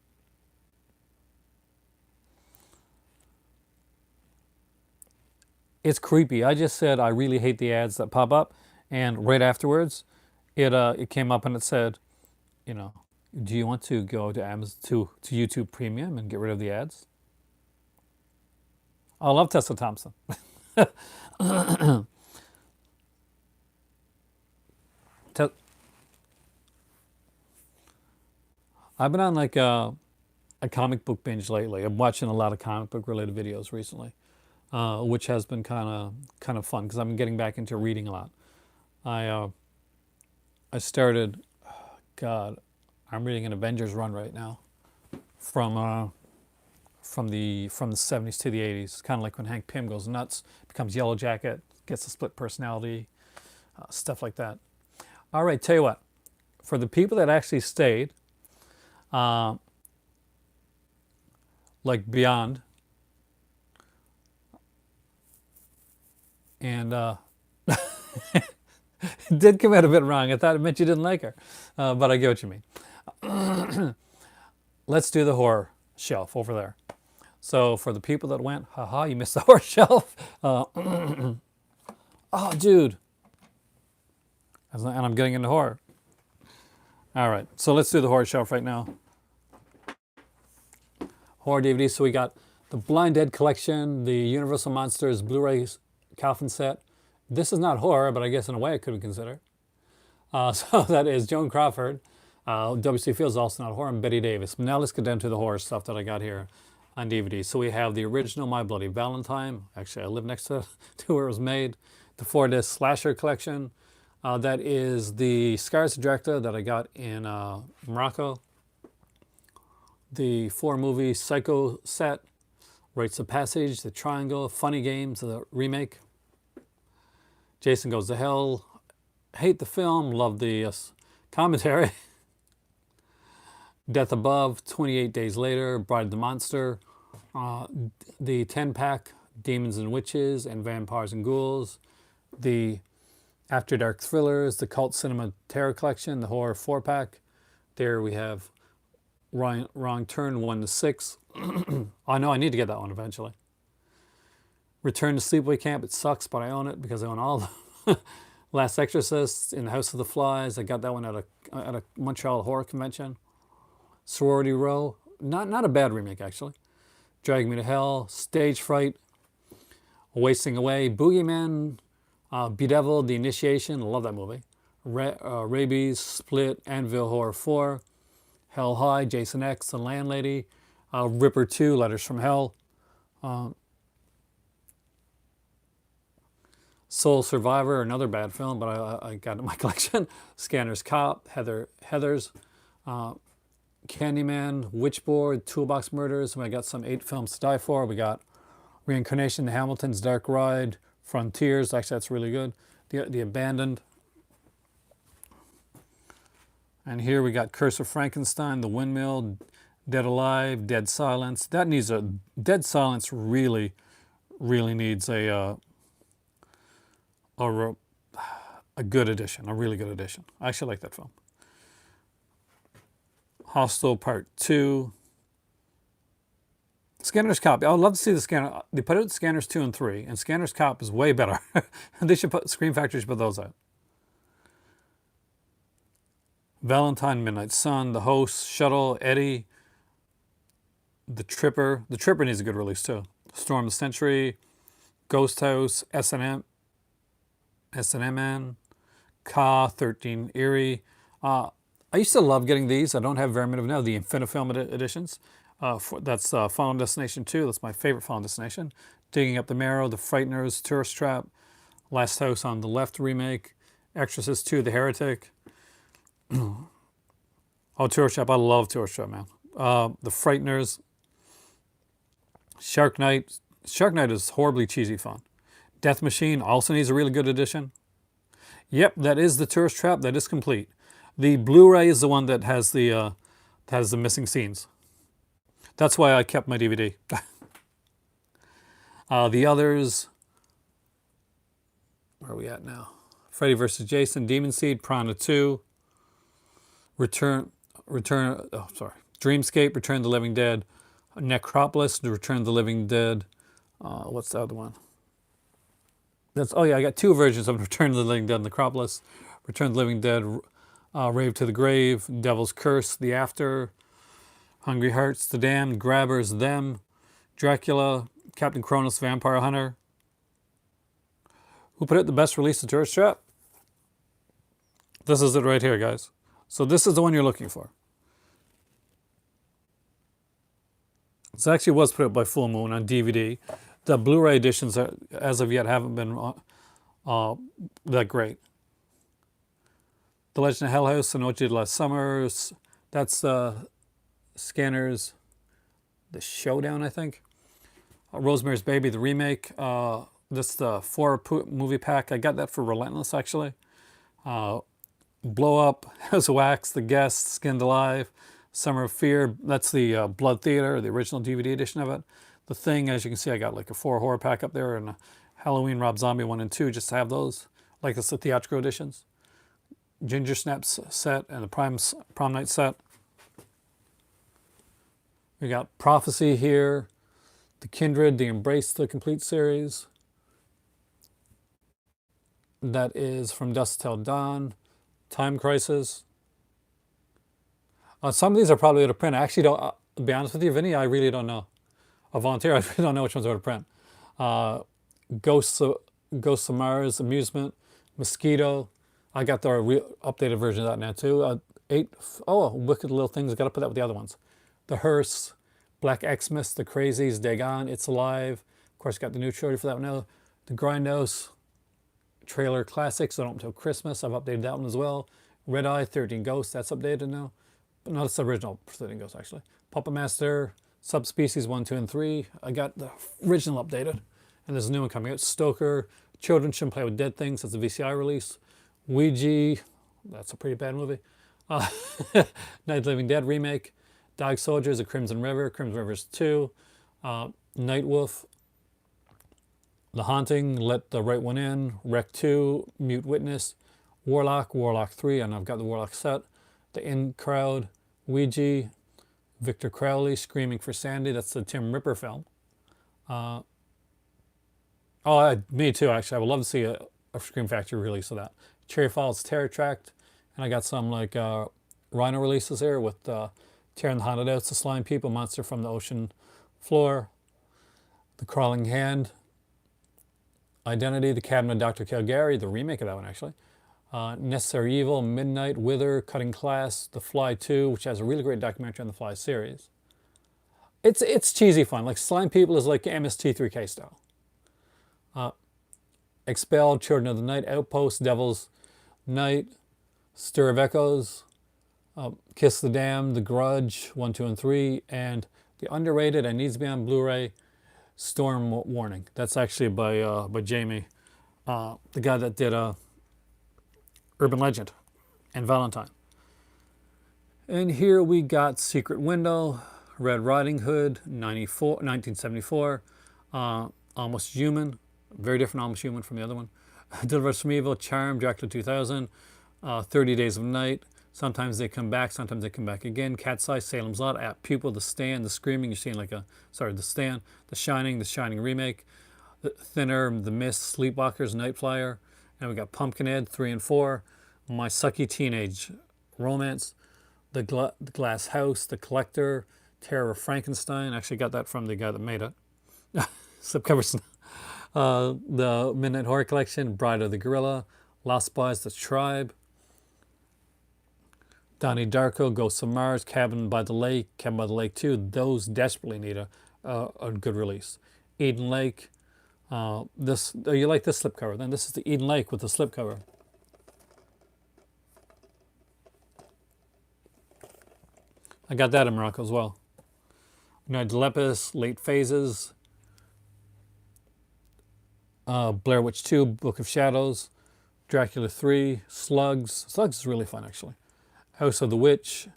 It's creepy. I just said I really hate the ads that pop up, and right afterwards, it came up and it said, you know, do you want to go to Amazon to YouTube Premium and get rid of the ads? I love Tessa Thompson. I've been on like a comic book binge lately. I'm watching a lot of comic book related videos recently, which has been kind of fun because I'm getting back into reading a lot. I started, God, I'm reading an Avengers run right now, from the 70s to the 80s. Kind of like when Hank Pym goes nuts, becomes Yellow Jacket, gets a split personality, stuff like that. All right, tell you what, for the people that actually stayed, like beyond, and it did come out a bit wrong. I thought it meant you didn't like her, but I get what you mean. Let's do the horror shelf over there. So for the people that went, haha, you missed the horror shelf. Oh, dude. And I'm getting into horror. All right, so let's do the horror shelf right now. Horror DVDs. So we got the Blind Dead collection, the Universal Monsters Blu-ray coffin set. This is not horror, but I guess in a way it could be considered. So that is Joan Crawford, W.C. Fields, also not horror, and Betty Davis. Now let's get down to the horror stuff that I got here on DVD. So we have the original My Bloody Valentine. Actually, I live next to where it was made. The 4-disc slasher collection. That is the Scars Director that I got in Morocco. The 4-movie Psycho set, Rites of Passage, The Triangle, Funny Games, the remake. Jason Goes to Hell, hate the film, love the commentary. Death Above, 28 Days Later, Bride of the Monster, the 10-pack, Demons and Witches and Vampires and Ghouls, the After Dark Thrillers, the Cult Cinema Terror Collection, the Horror 4-pack. There we have Wrong Turn 1 to 6. I know I need to get that one eventually. Return to Sleepaway Camp. It sucks, but I own it because I own all the Last Exorcist, In the House of the Flies. I got that one at a Montreal horror convention. Sorority Row. Not a bad remake, actually. Drag Me to Hell. Stage Fright. Wasting Away. Boogeyman. Bedeviled. The Initiation. I love that movie. Rabies. Split. Anvil Horror 4. Hell High, Jason X, The Landlady, Ripper 2, Letters from Hell. Soul Survivor, another bad film, but I got it in my collection. Scanner's Cop, Heathers, Candyman, Witchboard, Toolbox Murders. We got some 8 films to die for. We got Reincarnation, The Hamiltons, Dark Ride, Frontiers. Actually, that's really good. The Abandoned. And here we got Curse of Frankenstein, The Windmill, Dead Alive, Dead Silence. That needs a Dead Silence. Really needs a good edition, a really good edition. I actually like that film. Hostel Part 2. Scanner's Cop. I would love to see the Scanner. They put out Scanners 2 and 3, and Scanner's Cop is way better. They should put, Screen Factory should put those out. Valentine, Midnight Sun, The Host, Shuttle, Eddie, The Tripper. The Tripper needs a good release too. Storm of the Century, Ghost House, S&M Man, Ka, 13 Erie. I used to love getting these. I don't have very many of them now. The Infinifilm editions. That's Final Destination 2. That's my favorite Final Destination. Digging Up the Marrow, The Frighteners, Tourist Trap, Last House on the Left remake, Exorcist 2, The Heretic. Oh, Tourist Trap. I love Tourist Trap, man. The Frighteners. Shark Night. Shark Night is horribly cheesy fun. Death Machine also needs a really good edition. Yep, that is the Tourist Trap. That is complete. The Blu-ray is the one that has the missing scenes. That's why I kept my DVD. The others, where are we at now? Freddy vs. Jason, Demon Seed, Piranha 2, Dreamscape, Return of the Living Dead, Necropolis, Return of the Living Dead. What's the other one? I got 2 versions of Return of the Living Dead, Necropolis, Return of the Living Dead, Rave to the Grave, Devil's Curse, The After, Hungry Hearts, The Damned, Grabbers, Them, Dracula, Captain Kronos, Vampire Hunter. Who put out the best release of Tourist Trap? This is it right here, guys. So this is the one you're looking for. This actually was put out by Full Moon on DVD. The Blu-ray editions, as of yet, haven't been that great. The Legend of Hell House, The Noche de las Summers. That's Scanners, The Showdown, I think. Rosemary's Baby, the remake. This the 4 movie pack. I got that for Relentless, actually. Blow Up, House of Wax, The Guest, Skinned Alive, Summer of Fear. That's the Blood Theater, the original DVD edition of it. The Thing, as you can see, I got like a 4 horror pack up there, and Halloween Rob Zombie 1 and 2, just to have those. Like it's the theatrical editions. Ginger Snaps set and the Prom Night set. We got Prophecy here, The Kindred, The Embrace, the complete series. That is From Dusk Till Dawn, Time Crisis. Some of these are probably out of print. I actually don't, to be honest with you, Vinny, I really don't know. A volunteer, I really don't know which ones are out of print. Ghosts of Mars, Amusement, Mosquito. I got the updated version of that now too. Wicked Little Things. I got to put that with the other ones. The Hearse, Black Xmas, The Crazies, Dagon, It's Alive. Of course, got the new trailer for that one now. The Grindhouse Trailer Classics. I don't until Christmas. I've updated that one as well. Red Eye, 13 Ghosts. That's updated now. But no, it's the original 13 Ghosts actually. Puppet Master, Subspecies 1, 2, and 3. I got the original updated. And there's a new one coming out. Stoker, Children Shouldn't Play with Dead Things. That's a VCI release. Ouija, that's a pretty bad movie. Night of the Living Dead remake. Dog Soldiers, A Crimson River, Crimson Rivers 2. Night Wolf, The Haunting, Let the Right One In, Wreck 2, Mute Witness, Warlock 3, and I've got the Warlock set. The In Crowd, Ouija, Victor Crowley, Screaming for Sandy. That's the Tim Ripper film. Me too, actually. I would love to see a Scream Factory release of that. Cherry Falls, Terror Tract. And I got some like Rhino releases here with Tearing the Haunted House, The Slime People, Monster from the Ocean Floor, The Crawling Hand, Identity, The Cabinet of Dr. Caligari, the remake of that one actually. Necessary Evil, Midnight, Wither, Cutting Class, The Fly 2, which has a really great documentary on the Fly series. It's cheesy fun. Like Slime People is like MST3K style. Expelled, Children of the Night, Outpost, Devil's Night, Stir of Echoes, Kiss the Damned, The Grudge, 1, 2, and 3, and the underrated and needs to be on Blu-ray, Storm Warning. That's actually by Jamie, the guy that did Urban Legend and Valentine. And here we got Secret Window, Red Riding Hood, 1974, Almost Human, very different Almost Human from the other one. Deliver Us from Evil, Charm, Dracula 2000, 30 Days of Night, Sometimes They Come Back, Sometimes They Come Back Again, Cat's Eye, Salem's Lot, At Pupil, The Stand, The Screaming, you're seeing The Stand, The Shining remake, Thinner, The Mist, Sleepwalkers, Night Flyer, and we got Pumpkinhead 3 and 4, My Sucky Teenage Romance, The Glass House, The Collector, Terror of Frankenstein. Actually got that from the guy that made it. Slipcovers. The Midnight Horror Collection, Bride of the Gorilla, Lost Boys, The Tribe, Donnie Darko, Ghosts of Mars, Cabin by the Lake 2. Those desperately need a good release. Eden Lake. You like this slipcover? Then this is the Eden Lake with the slipcover. I got that in Morocco as well. Night Lepus, Late Phases, Blair Witch 2, Book of Shadows, Dracula 3, Slugs. Slugs is really fun, actually. House of the Witch,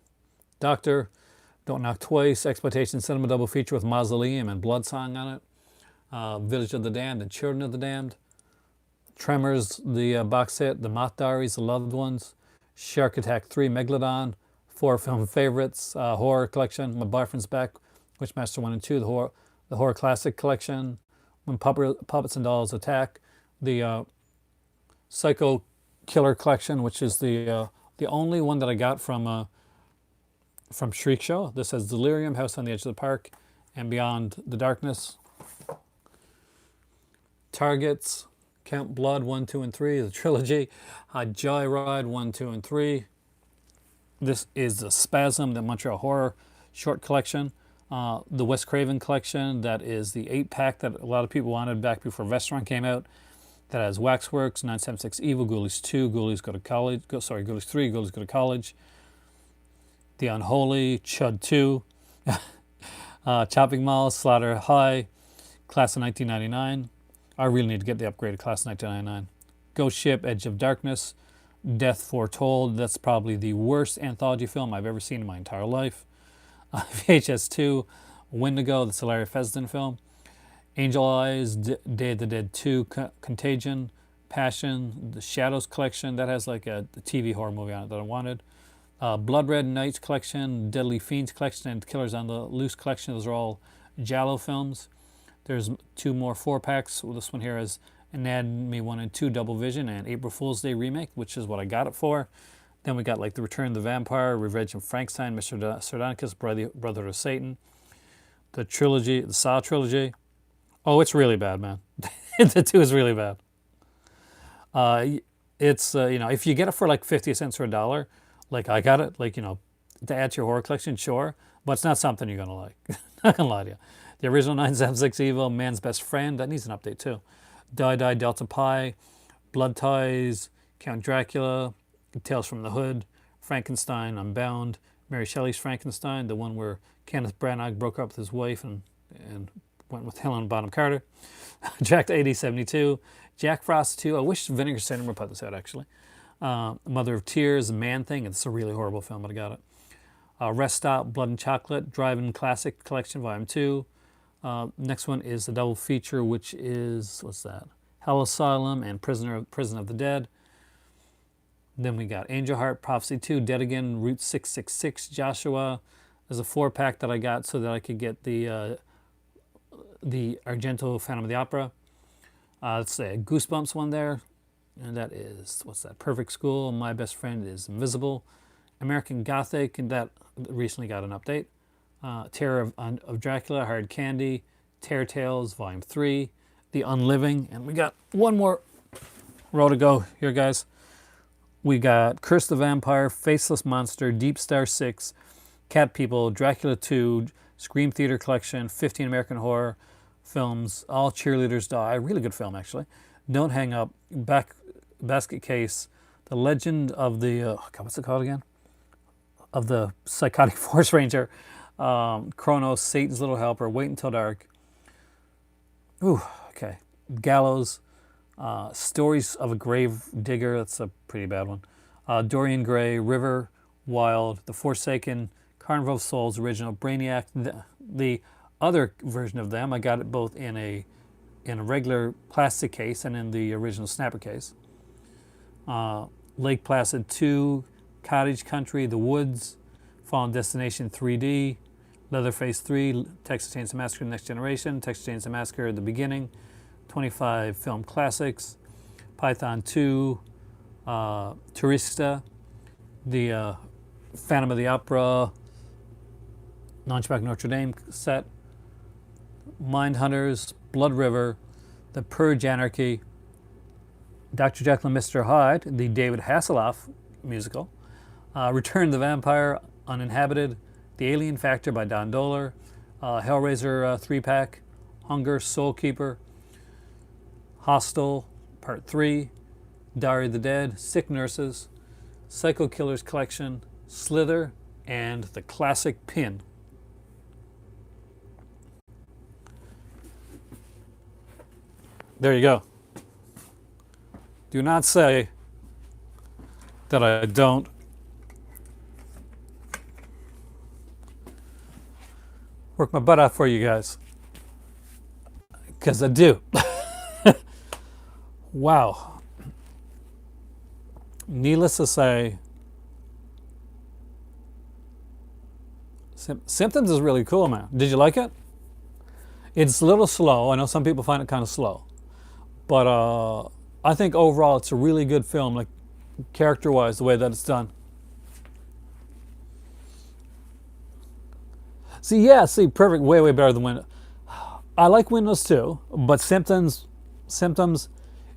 Doctor, Don't Knock Twice, Exploitation Cinema Double Feature with Mausoleum and Bloodsong on it, Village of the Damned and Children of the Damned, Tremors, the box set, The Moth Diaries, The Loved Ones, Shark Attack 3, Megalodon, 4 film favorites, horror collection, My Boyfriend's Back, Witchmaster 1 and 2, the horror classic collection, When Puppets and Dolls Attack, the Psycho Killer collection, which is the only one that I got from Shriek Show. This has Delirium, House on the Edge of the Park, and Beyond the Darkness. Targets, Count Blood 1, 2, and 3, the trilogy, Joyride 1, 2, and 3. This is the Spasm, the Montreal Horror short collection. The Wes Craven collection, that is the 8-pack that a lot of people wanted back before Vestron came out. That has Waxworks, 976 Evil, Ghoulies 2, Ghoulies Go to College, Ghoulies 3, Ghoulies Go to College. The Unholy, Chud 2, Chopping Mall, Slaughter High, Class of 1999. I really need to get the upgraded Class of 1999. Ghost Ship, Edge of Darkness, Death Foretold. That's probably the worst anthology film I've ever seen in my entire life. VHS 2, Wendigo, the Larry Fessenden film. Angel Eyes, Day of the Dead 2, Contagion, Passion, the Shadows collection. That has like a TV horror movie on it that I wanted. Blood Red Nights collection, Deadly Fiends collection, and Killers on the Loose collection. Those are all Giallo films. There's 2 more 4-packs. Well, this one here is Anatomy 1 and 2 Double Vision and April Fool's Day remake, which is what I got it for. Then we got like The Return of the Vampire, Revenge of Frankenstein, Mr. Sardonicus, Brother of Satan. The trilogy, the Saw trilogy. Oh, it's really bad, man. The 2 is really bad. It's, if you get it for like 50 cents or $1, like I got it, like, to add to your horror collection, sure. But it's not something you're going to like. Not going to lie to you. The original 976 Evil, Man's Best Friend, that needs an update too. Die, Delta Pi, Blood Ties, Count Dracula, Tales from the Hood, Frankenstein, Unbound, Mary Shelley's Frankenstein, the one where Kenneth Branagh broke up with his wife and went with Helen Bonham Carter. Jack 8072, Jack Frost 2. I wish Vinegar Cinema put this out, actually. Mother of Tears, Man Thing. It's a really horrible film, but I got it. Rest Stop, Blood and Chocolate, Drive-In Classic Collection, Volume 2. Next one is the double feature, which is, what's that? Hell Asylum and Prison of the Dead. Then we got Angel Heart, Prophecy 2, Dead Again, Route 666, Joshua. There's a 4-pack that I got so that I could get the Argento Phantom of the Opera. Let's say a Goosebumps one there. And that is, what's that? Perfect School, My Best Friend is Invisible. American Gothic, and that recently got an update. Terror of Dracula, Hard Candy, Terror Tales, Volume 3, The Unliving, and we got one more row to go here, guys. We got Curse the Vampire, Faceless Monster, Deep Star 6, Cat People, Dracula 2, Scream Theater Collection, 15 American Horror Films, All Cheerleaders Die, really good film actually. Don't Hang Up, Basket Case, The Legend of the, God, what's it called again? Of the Psychotic Force Ranger, Chronos, Satan's Little Helper, Wait Until Dark. Ooh, okay. Gallows, Stories of a Grave Digger, that's a pretty bad one. Dorian Gray, River Wild, The Forsaken, Carnival of Souls, original, Brainiac. The other version of them, I got it both in a regular plastic case and in the original snapper case. Lake Placid 2, Cottage Country, The Woods, Fallen Destination 3D, Leatherface 3, Texas Chainsaw Massacre Next Generation, Texas Chainsaw Massacre The Beginning, 25 Film Classics, Python 2, Turista, the Phantom of the Opera, Launchback Notre Dame set, Mindhunters, Blood River, The Purge Anarchy, Dr. Jekyll and Mr. Hyde, the David Hasselhoff musical, Return of the Vampire, Uninhabited, The Alien Factor by Don Dohler, Hellraiser 3-pack, Hunger, Soulkeeper, Hostel, Part 3, Diary of the Dead, Sick Nurses, Psycho Killers Collection, Slither, and the classic Pin. There you go. Do not say that I don't work my butt off for you guys, because I do. Wow. Needless to say, Symptoms is really cool, man. Did you like it? It's a little slow. I know some people find it kind of slow, but I think overall it's a really good film, like character-wise, the way that it's done. See, perfect, way better than Windows. I like Windows too, but Symptoms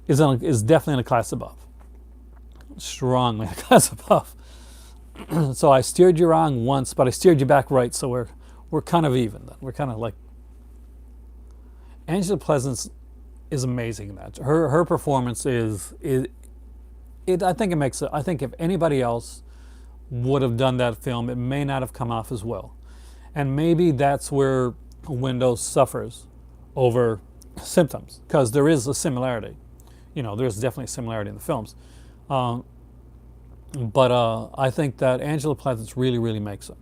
is definitely in a class above. Strongly in a class above. So I steered you wrong once, but I steered you back right. So we're kind of even then. We're kind of like, Angela Pleasance is amazing in that. Her performance is I think it makes it. I think if anybody else would have done that film, it may not have come off as well. And maybe that's where Windows suffers over Symptoms, because there is a similarity. You know, there's definitely a similarity in the films. But I think that Angela Pleasance really makes it.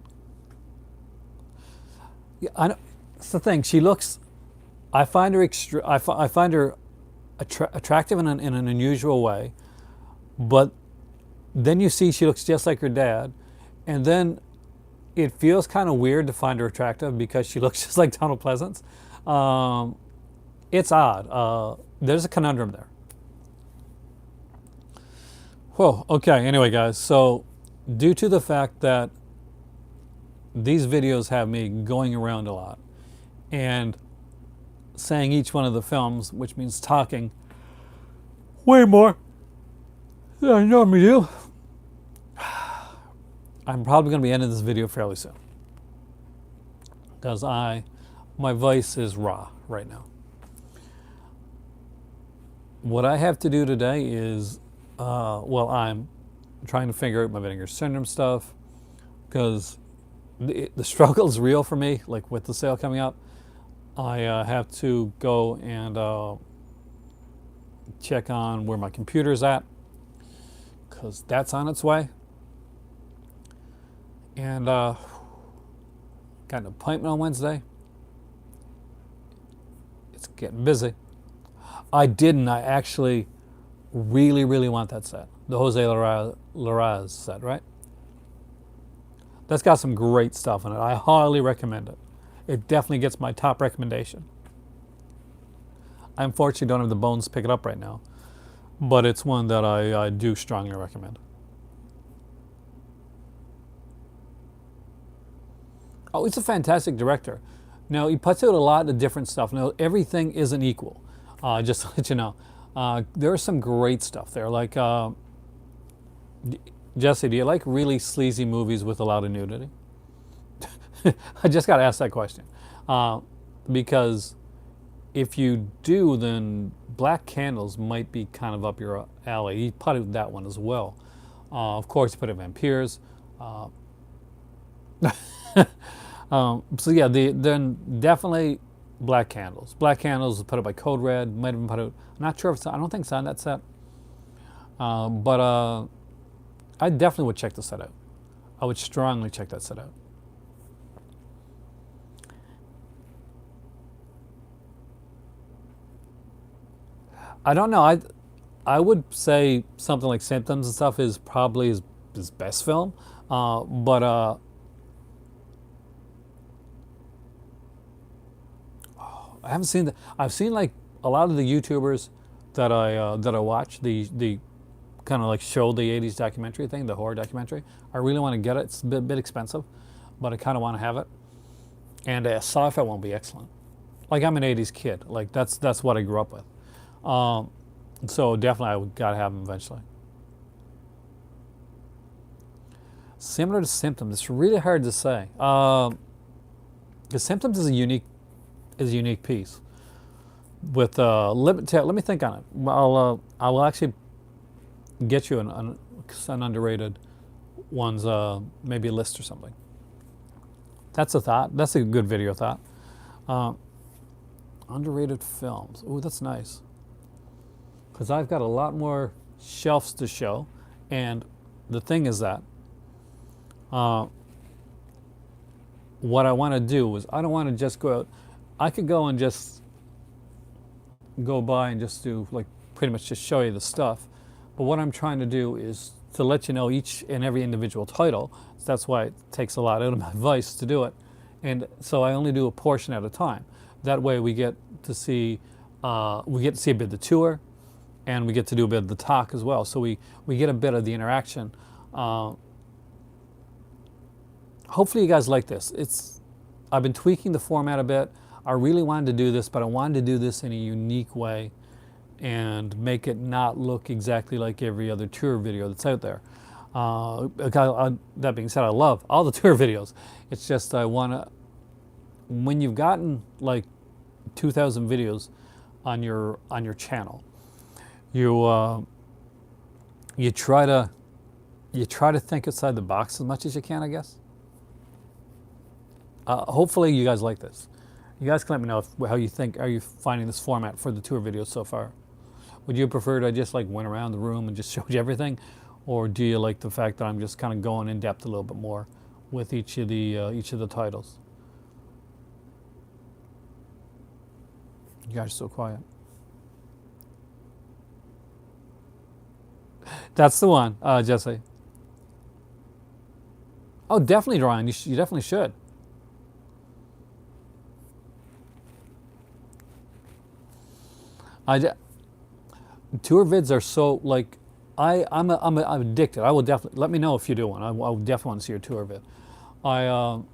Yeah, I know, that's the thing. She looks. I find her I find her attractive in an unusual way, but then you see she looks just like her dad, and then it feels kind of weird to find her attractive because she looks just like Donald Pleasance. It's odd. There's a conundrum there. Whoa, okay, anyway guys, so due to the fact that these videos have me going around a lot and saying each one of the films, which means talking way more than I normally do, I'm probably going to be ending this video fairly soon, because my voice is raw right now. What I have to do today is, well, I'm trying to figure out my Vinegar Syndrome stuff, because the struggle is real for me, like with the sale coming up. I have to go and check on where my computer's at, because that's on its way. And got an appointment on Wednesday. It's getting busy. I actually really want that set. The Jose Larraz set, right? That's got some great stuff in it. I highly recommend it. It definitely gets my top recommendation. I unfortunately don't have the bones to pick it up right now, but it's one that I do strongly recommend. Oh, he's a fantastic director. Now, he puts out a lot of different stuff. Now, everything isn't equal, just to let you know. There is some great stuff there. Like, Jesse, do you like really sleazy movies with a lot of nudity? I just got to ask that question. Because if you do, then Black Candles might be kind of up your alley. He putted that one as well. Of course, he put it Vampires. Uh, so yeah, then definitely Black Candles. Black Candles was put up by Code Red. Might have been put out. I'm not sure if it's. I don't think it's on that set. But I definitely would check the set out. I would strongly check that set out. I don't know. I would say something like Symptoms and stuff is probably his best film. But I haven't seen that. I've seen like a lot of the YouTubers that I watch, the kind of like show the 80s documentary thing, the horror documentary. I really want to get it. It's a bit expensive, but I kind of want to have it. And sci-fi won't be excellent. Like I'm an 80s kid. Like that's what I grew up with. So definitely I gotta have them eventually. Similar to Symptoms, it's really hard to say. Because Symptoms is a unique piece. With let me think on it. I will actually get you an underrated ones, maybe a list or something. That's a thought. That's a good video thought. Underrated films. Oh, that's nice. Because I've got a lot more shelves to show, and the thing is that what I want to do is I don't want to just go out. I could go and just go by and just do like pretty much just show you the stuff, but what I'm trying to do is to let you know each and every individual title. So that's why it takes a lot out of my voice to do it, and so I only do a portion at a time. That way we get to see a bit of the tour, and we get to do a bit of the talk as well. So we get a bit of the interaction. Hopefully you guys like this. I've been tweaking the format a bit. I really wanted to do this, but I wanted to do this in a unique way and make it not look exactly like every other tour video that's out there. That being said, I love all the tour videos. It's just I want to, when you've gotten like 2,000 videos on your channel, you try to think outside the box as much as you can, I guess. Hopefully you guys like this. You guys can let me know how you think. Are you finding this format for the tour videos so far? Would you prefer to just like went around the room and just showed you everything, or do you like the fact that I'm just kind of going in depth a little bit more with each of the titles? You guys are so quiet. That's the one, Jesse. Oh, definitely, Ryan. You definitely should. Tour vids are so like, I'm addicted. I will definitely let me know if you do one. I will definitely want to see your tour vid. I'm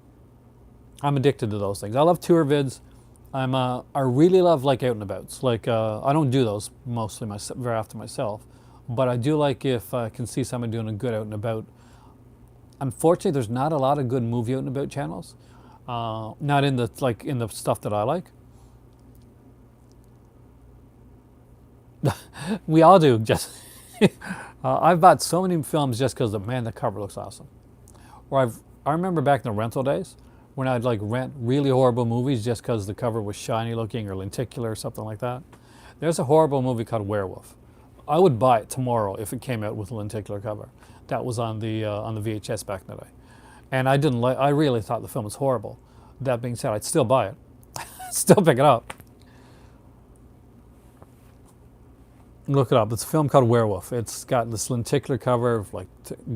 addicted to those things. I love tour vids. I really love like out and abouts. Like I don't do those mostly very often myself, but I do like if I can see someone doing a good out and about. Unfortunately, there's not a lot of good movie out and about channels. Not in the stuff that I like. We all do. Just I've bought so many films just because the cover looks awesome. Or I remember back in the rental days when I'd like rent really horrible movies just because the cover was shiny looking or lenticular or something like that. There's a horrible movie called Werewolf. I would buy it tomorrow if it came out with a lenticular cover. That was on the VHS back in the day, and I didn't like. I really thought the film was horrible. That being said, I'd still buy it, still pick it up. Look it up. It's a film called Werewolf. It's got this lenticular cover of like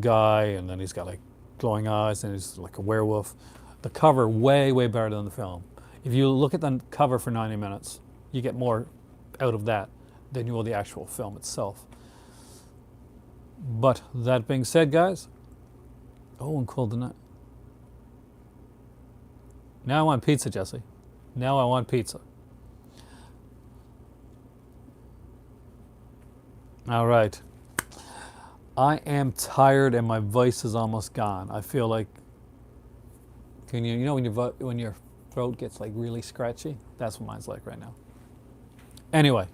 guy, and then he's got like glowing eyes, and he's like a werewolf. The cover way better than the film. If you look at the cover for 90 minutes, you get more out of that than you will the actual film itself. But that being said, guys, and cold tonight. Now I want pizza, Jesse. Now I want pizza. All right. I am tired and my voice is almost gone. I feel like, when your throat gets like really scratchy? That's what mine's like right now. Anyway,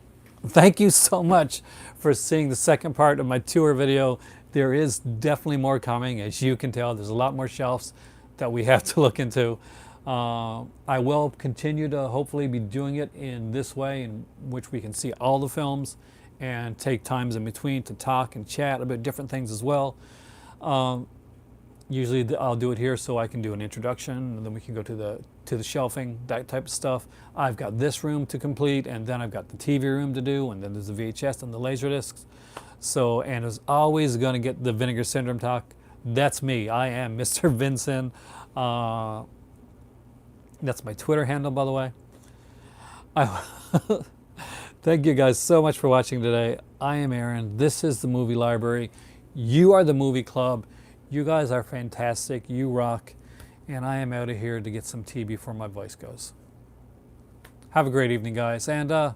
thank you so much for seeing the second part of my tour video. There is definitely more coming. As you can tell, there's a lot more shelves that we have to look into. I will continue to hopefully be doing it in this way, in which we can see all the films and take times in between to talk and chat about different things as well. Usually I'll do it here so I can do an introduction, and then we can go to the shelving, that type of stuff. I've got this room to complete, and then I've got the TV room to do, and then there's the VHS and the laser discs. So, and as always, going to get the Vinegar Syndrome talk. That's me. I am Mr. Vincent. That's my Twitter handle, by the way. Thank you guys so much for watching today. I am Aaron. This is the Movie Library. You are the Movie Club. You guys are fantastic. You rock. And I am out of here to get some tea before my voice goes. Have a great evening, guys. And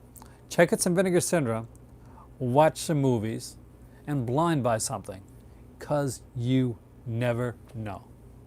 check out some Vinegar Syndrome. Watch some movies. And blind buy something. Because you never know.